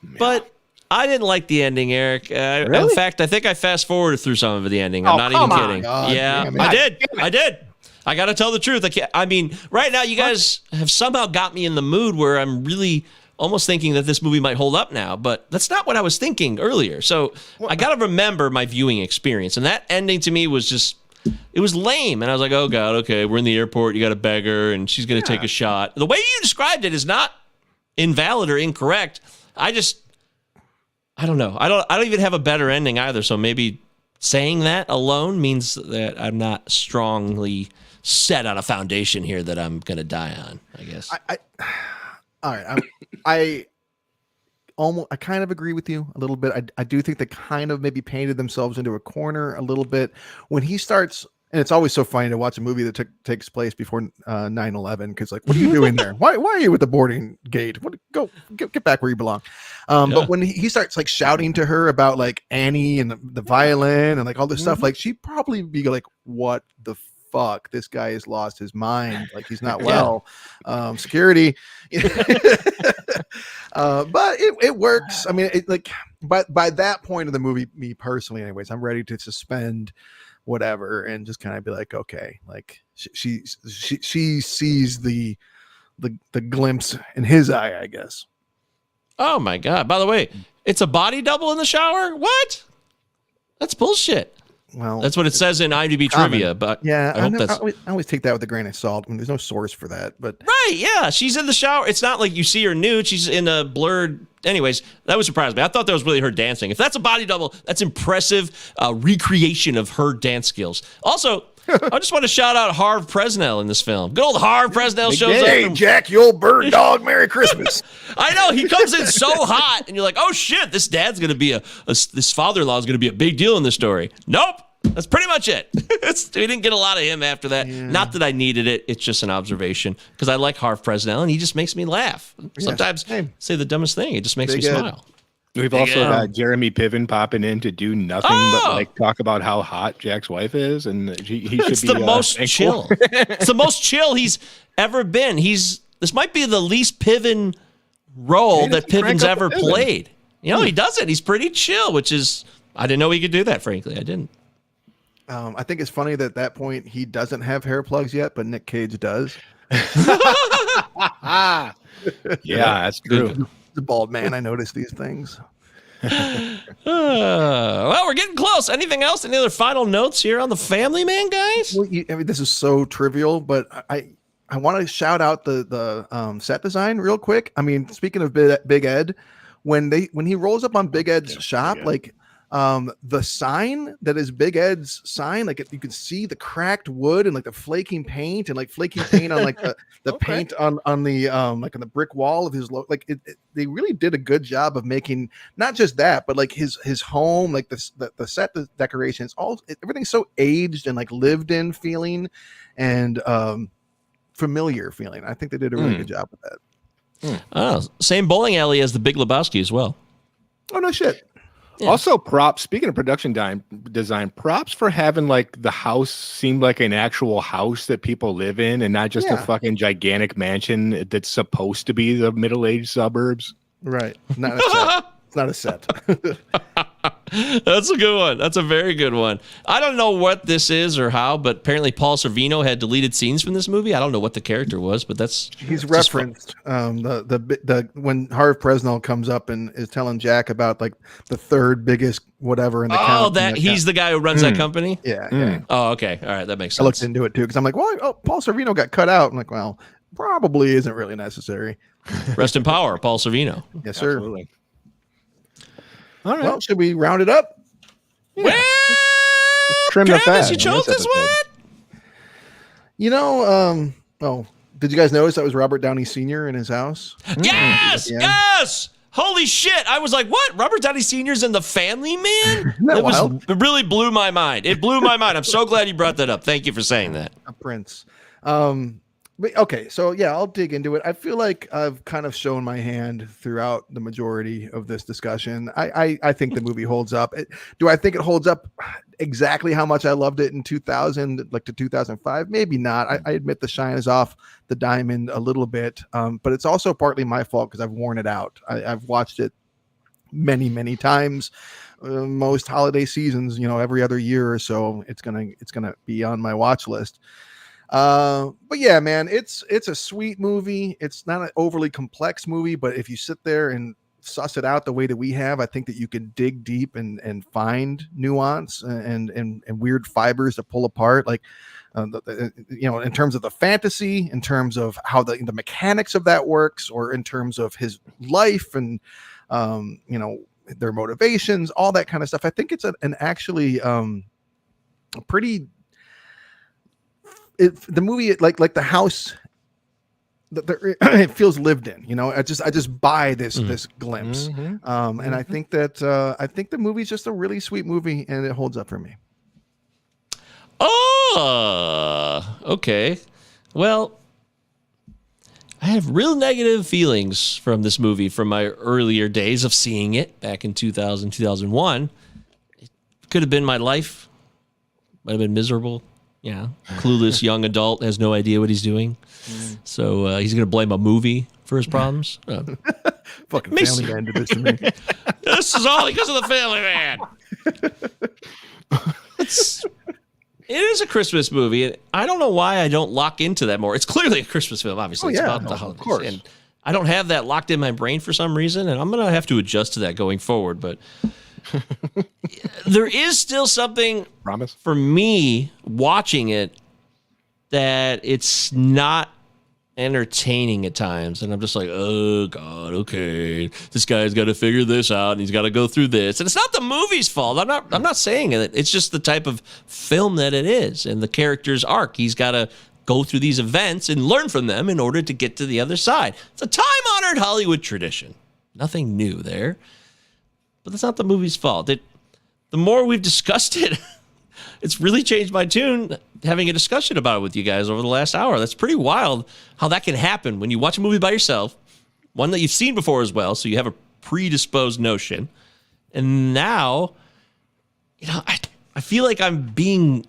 But I didn't like the ending, Eric. Really? In fact, I think I fast forwarded through some of the ending. I'm not even kidding. Yeah, I did. I got to tell the truth. I mean, right now, you guys have somehow got me in the mood where I'm really almost thinking that this movie might hold up now, but that's not what I was thinking earlier. So I got to remember my viewing experience. And that ending to me was just, it was lame. And I was like, oh God, okay, we're in the airport. You got to beg her and she's going to take a shot. The way you described it is not invalid or incorrect. I don't know. I don't even have a better ending either. So maybe saying that alone means that I'm not strongly set on a foundation here that I'm going to die on, I guess. All right. I kind of agree with you a little bit. I do think they kind of maybe painted themselves into a corner a little bit when he starts. And it's always so funny to watch a movie that takes place before 9/11 because, like, what are you doing there? Why are you at the boarding gate? Get back where you belong. But when he starts like shouting to her about like Annie and the violin and like all this stuff, like she'd probably be like, "What the fuck? This guy has lost his mind. Like he's not well." Security. But it works. I mean, by that point of the movie, me personally, anyways, I'm ready to suspend whatever and just kind of be like, okay, like she sees the glimpse in his eye, I guess. Oh my God. By the way, it's a body double in the shower? What? That's bullshit. well, That's what it says in IMDb common. trivia, but yeah, I hope that's I always take that with a grain of salt. I mean, there's no source for that, but right. Yeah, she's in the shower. It's not like you see her nude. She's in a blurred. Anyways, that would surprise me. I thought that was really her dancing. If that's a body double, that's impressive recreation of her dance skills. Also, I just want to shout out Harv Presnell in this film. Good old Harv Presnell shows up. Hey, Jack, you old bird dog, Merry Christmas. I know, he comes in so hot, and you're like, oh shit, this dad's gonna be this father-in-law is gonna be a big deal in this story. Nope, that's pretty much it. We didn't get a lot of him after that. Yeah. Not that I needed it. It's just an observation because I like Harv Presnell, and he just makes me laugh. Sometimes say the dumbest thing. It just makes me smile. We've also got Jeremy Piven popping in to do nothing but like talk about how hot Jack's wife is, and he should it's be the most thankful. chill. It's the most chill he's ever been. This might be the least Piven role that Piven's ever played. You know, he doesn't. He's pretty chill, which is I didn't know he could do that. Frankly, I didn't. I think it's funny that at that point he doesn't have hair plugs yet, but Nick Cage does. Yeah, that's true. The bald man, I notice these things. Well, we're getting close. Anything else? Any other final notes here on the Family Man, guys? Well, I mean, this is so trivial, but I want to shout out the set design real quick. I mean, speaking of Big Ed, when he rolls up on Big Ed's shop, like the sign that is Big Ed's sign, like you can see the cracked wood and like the flaking paint and like flaking paint on like the paint on the like on the brick wall of his they really did a good job of making not just that, but like his home, like the set decorations, everything's so aged and like lived in feeling and familiar feeling. I think they did a really good job with that. Oh, same bowling alley as the Big Lebowski as well. Oh no shit. Yeah. Also, props. Speaking of production design, props for having like the house seem like an actual house that people live in, and not just a fucking gigantic mansion that's supposed to be the middle-aged suburbs. Right. Not a set. It's not a set. That's a good one. That's a very good one. I don't know what this is or how, but apparently Paul Sorvino had deleted scenes from this movie. I don't know what the character was, but he's referenced the when Harv Presnell comes up and is telling Jack about like the third biggest whatever in the he's the guy who runs that company. Yeah. Oh, okay. All right, that makes sense. I looked into it too because I'm like, well, Paul Sorvino got cut out. I'm like, well, probably isn't really necessary. Rest in power, Paul Sorvino. Yes, sir. Absolutely. All right. Well, should we round it up? Yeah. Well, trim the fat. You chose this one? You know, did you guys notice that was Robert Downey Sr. in his house? Yes! Yeah. Yes! Holy shit. I was like, what? Robert Downey Sr.'s in The Family Man? It really blew my mind. It blew my mind. I'm so glad you brought that up. Thank you for saying that. A prince. But okay, so yeah, I'll dig into it. I feel like I've kind of shown my hand throughout the majority of this discussion. I think the movie holds up. Do I think it holds up exactly how much I loved it in 2000, like to 2005? Maybe not. I admit the shine is off the diamond a little bit, but it's also partly my fault because I've worn it out. I've watched it many, many times. Most holiday seasons, every other year or so, it's gonna be on my watch list. But yeah, man, it's a sweet movie. It's not an overly complex movie, but if you sit there and suss it out the way that we have, I think that you can dig deep and find nuance and weird fibers to pull apart. Like, in terms of the fantasy, in terms of how the mechanics of that works, or in terms of his life and, their motivations, all that kind of stuff. I think it's an actually, a pretty, the movie, like the house, it feels lived in. I just buy this glimpse, and I think that the movie's just a really sweet movie, and it holds up for me. Oh, okay. Well, I have real negative feelings from this movie from my earlier days of seeing it back in 2000, 2001. It could have been my life. Might have been miserable. Yeah, clueless young adult has no idea what he's doing. So he's going to blame a movie for his problems. Fucking Family Man did this to me. This is all because of the Family Man. It is a Christmas movie. I don't know why I don't lock into that more. It's clearly a Christmas film, obviously. It's about the holidays. Of course. And I don't have that locked in my brain for some reason, and I'm going to have to adjust to that going forward. But there is still something Promise. for me watching it that it's not entertaining at times, and I'm just like, oh god, okay, this guy's got to figure this out and he's got to go through this, and it's not the movie's fault. I'm not saying it. It's just the type of film that it is and the character's arc. He's got to go through these events and learn from them in order to get to the other side. It's a time-honored Hollywood tradition. Nothing new there, but that's not the movie's fault. The more we've discussed it, it's really changed my tune having a discussion about it with you guys over the last hour. That's pretty wild how that can happen when you watch a movie by yourself, one that you've seen before as well, so you have a predisposed notion. And now, I feel like I'm being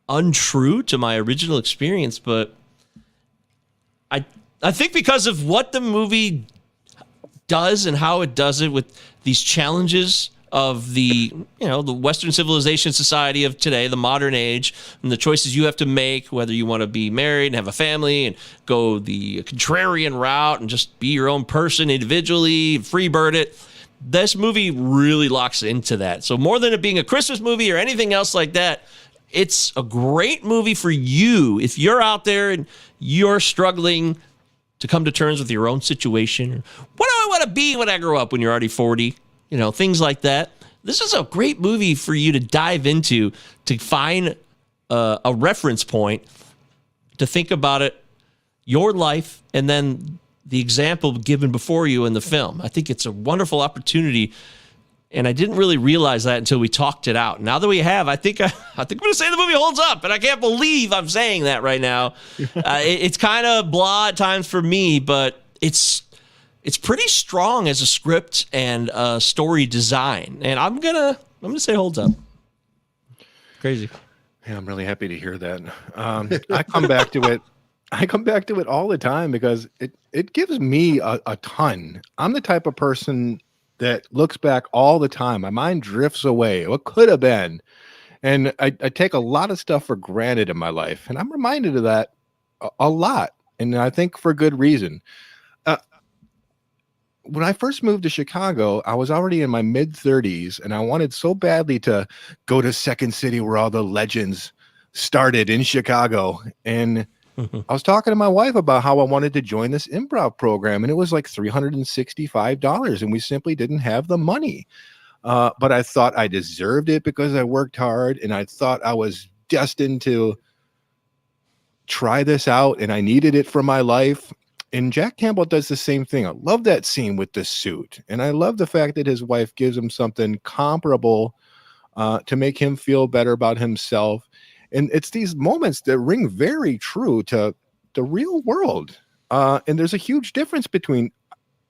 untrue to my original experience, but I think because of what the movie does and how it does it with these challenges of the Western civilization society of today, the modern age, and the choices you have to make, whether you want to be married and have a family and go the contrarian route and just be your own person individually, freebird it. This movie really locks into that. So more than it being a Christmas movie or anything else like that, it's a great movie for you if you're out there and you're struggling to come to terms with your own situation. What do I want to be when I grow up, when you're already 40? Things like that. This is a great movie for you to dive into, to find a reference point, to think about it, your life, and then the example given before you in the film. I think it's a wonderful opportunity, and I didn't really realize that until we talked it out. Now that we have, I think I'm going to say the movie holds up, and I can't believe I'm saying that right now. It's kind of blah at times for me, but it's pretty strong as a script and a story design, and I'm gonna say holds up. Crazy. Yeah, I'm really happy to hear that. I come back to it. I come back to it all the time because it gives me a ton. I'm the type of person that looks back all the time. My mind drifts away. What could have been, and I take a lot of stuff for granted in my life, and I'm reminded of that a lot, and I think for good reason. When I first moved to Chicago, I was already in my mid-30s, and I wanted so badly to go to Second City where all the legends started in Chicago. And I was talking to my wife about how I wanted to join this improv program, and it was like $365, and we simply didn't have the money. But I thought I deserved it because I worked hard, and I thought I was destined to try this out, and I needed it for my life. And Jack Campbell does the same thing. I love that scene with the suit. And I love the fact that his wife gives him something comparable to make him feel better about himself. And it's these moments that ring very true to the real world. And there's a huge difference between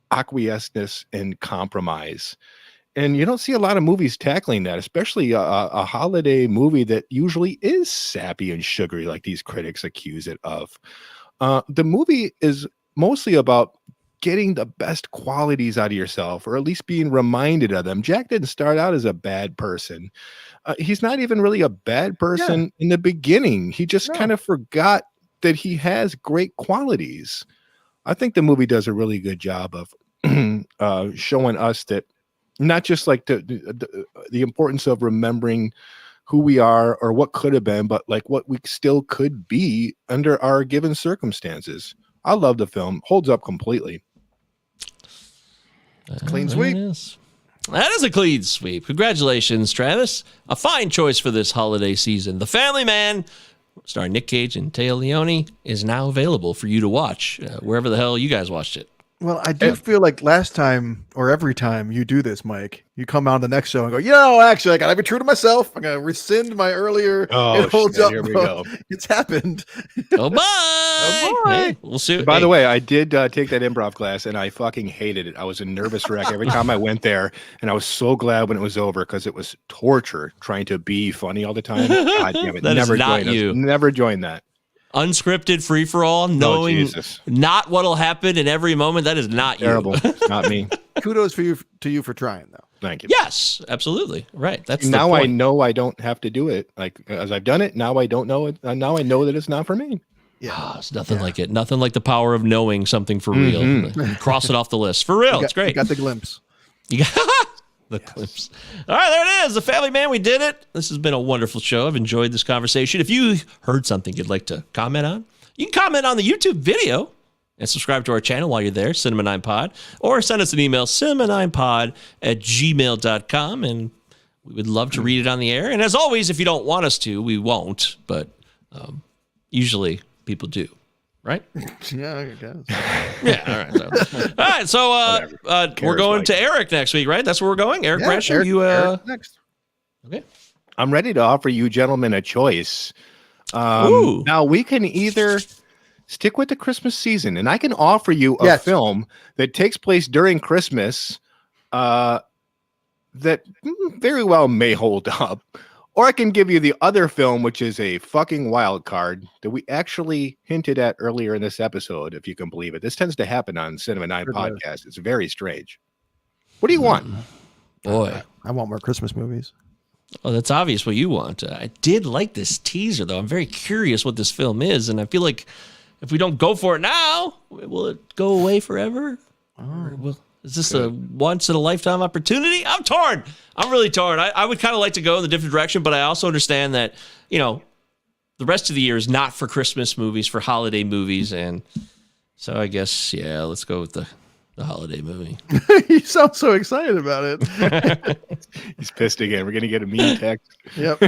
acquiescence and compromise. And you don't see a lot of movies tackling that, especially a holiday movie that usually is sappy and sugary like these critics accuse it of. The movie is mostly about getting the best qualities out of yourself, or at least being reminded of them. Jack didn't start out as a bad person. He's not even really a bad person in the beginning. He just kind of forgot that he has great qualities. I think the movie does a really good job of showing us that not just like the importance of remembering who we are or what could have been, but like what we still could be under our given circumstances. I love the film. Holds up completely. Clean sweep. That is a clean sweep. Congratulations, Travis. A fine choice for this holiday season. The Family Man, starring Nick Cage and Téa Leoni, is now available for you to watch wherever the hell you guys watched it. Well, I do feel like last time or every time you do this, Mike, you come on the next show and go, actually, I got to be true to myself. I'm going to rescind my earlier. Oh, shit, here we go. It's happened. Oh, bye. Oh, boy. Hey, we'll see. By the way, I did take that improv class, and I fucking hated it. I was a nervous wreck every time I went there, and I was so glad when it was over because it was torture trying to be funny all the time. God damn it. That never is not join you. Us. Never join that. Unscripted free-for-all, knowing not what'll happen in every moment. That is not terrible. You. It's not me. Kudos to you for trying, though. Thank you. Yes, absolutely. Right. That's now the point. I know I don't have to do it. Like as I've done it, now I don't know it. Now I know that it's not for me. Yeah, it's nothing like it. Nothing like the power of knowing something for real. Cross it off the list. For real, it's great. You got the glimpse. the clips. All right, there it is. The Family Man, we did it. This has been a wonderful show. I've enjoyed this conversation. If you heard something you'd like to comment on, you can comment on the YouTube video and subscribe to our channel while you're there, Cinema9Pod, or send us an email, cinema9pod@gmail.com, and we would love to read it on the air. And as always, if you don't want us to, we won't, but usually people do. Right? Yeah, I guess. Yeah. All right. So, we're going to Eric next week, right? That's where we're going. Eric Brasher, Eric next. Okay. I'm ready to offer you gentlemen a choice. Now we can either stick with the Christmas season, and I can offer you a film that takes place during Christmas that very well may hold up. Or I can give you the other film, which is a fucking wild card that we actually hinted at earlier in this episode, if you can believe it. This tends to happen on Cinema 9 podcast. It's very strange. What do you want? Boy, I want more Christmas movies. Oh, that's obvious what you want. I did like this teaser, though. I'm very curious what this film is, and I feel like if we don't go for it now, will it go away forever? Is this a once-in-a-lifetime opportunity? I'm torn. I'm really torn. I would kind of like to go in a different direction, but I also understand that, the rest of the year is not for Christmas movies, for holiday movies. And so I guess, let's go with the holiday movie. You sound so excited about it. He's pissed again. We're going to get a mean text. Yep.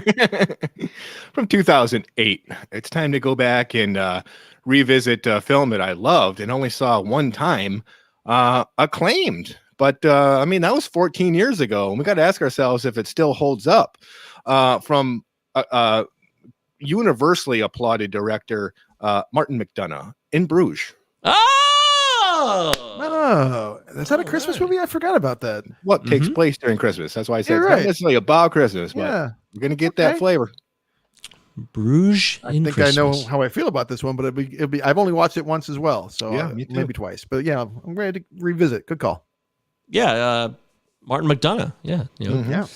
From 2008. It's time to go back and revisit a film that I loved and only saw one time. Acclaimed, but that was 14 years ago, and we got to ask ourselves if it still holds up. From universally applauded director Martin McDonagh, In Bruges. Oh, is that a Christmas movie? I forgot about that. What takes place during Christmas? That's why I said You're it's right. not necessarily about Christmas, but we're gonna get that flavor. Bruges. I think Christmas. I know how I feel about this one, but it'll be. I've only watched it once as well, so me too. maybe twice. But yeah, I'm ready to revisit. Good call. Yeah, Martin McDonagh. Yeah, Yeah.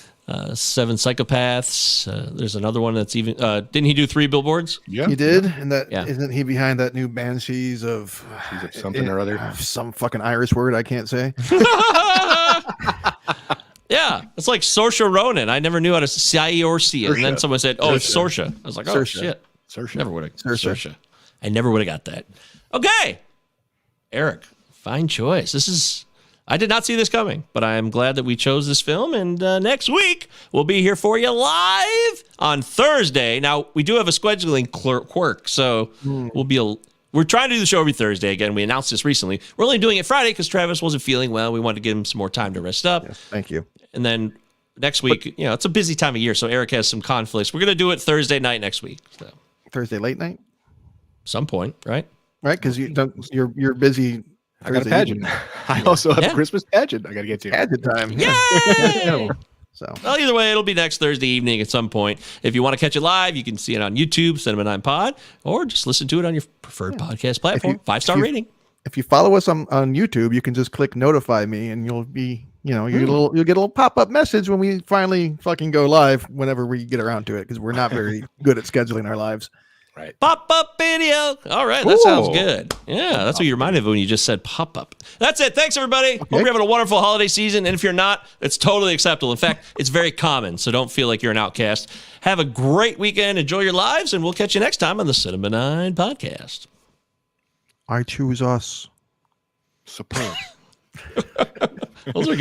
Seven Psychopaths. There's another one that's even. Didn't he do 3 Billboards? Yeah, He did, and that Yeah. isn't he behind that new Banshees of something or other. some fucking Irish word I can't say. Yeah, it's like Saoirse Ronan. I never knew how to say or see it, and then Saoirse. someone said, "Oh, it's Saoirse." I was like, "Oh Saoirse. shit." Saoirse. Never would have. Saoirse. I never would have got that. Okay, Eric, fine choice. I did not see this coming, but I am glad that we chose this film. And next week we'll be here for you live on Thursday. Now we do have a scheduling quirk, so we're trying to do the show every Thursday. Again, we announced this recently. We're only doing it Friday because Travis wasn't feeling well. We wanted to give him some more time to rest up. Yes, thank you. And then next week, it's a busy time of year, so Eric has some conflicts. We're going to do it Thursday night next week. So Thursday late night, some point, right? right? Because you're busy. I got a Thursday pageant. evening. I also have Yeah. a Christmas pageant I got to get to. Pageant time. Yay! So Well, either way, it'll be next Thursday evening at some point. If you want to catch it live, you can see it on YouTube, Cinema 9 Pod, or just listen to it on your preferred podcast platform. 5-star rating. if you follow us on YouTube, you can just click notify me, and you'll be you'll get a little pop up message when we finally fucking go live. Whenever we get around to it, because we're not very good at scheduling our lives. Right. Pop-up video. All right, that sounds good. Yeah, that's what you reminded me of when you just said pop-up. That's it. Thanks, everybody. Hope you're having a wonderful holiday season. And if you're not, it's totally acceptable. In fact, it's very common, so don't feel like you're an outcast. Have a great weekend. Enjoy your lives, and we'll catch you next time on the Cinema 9 podcast. I choose us. Support. Those are good.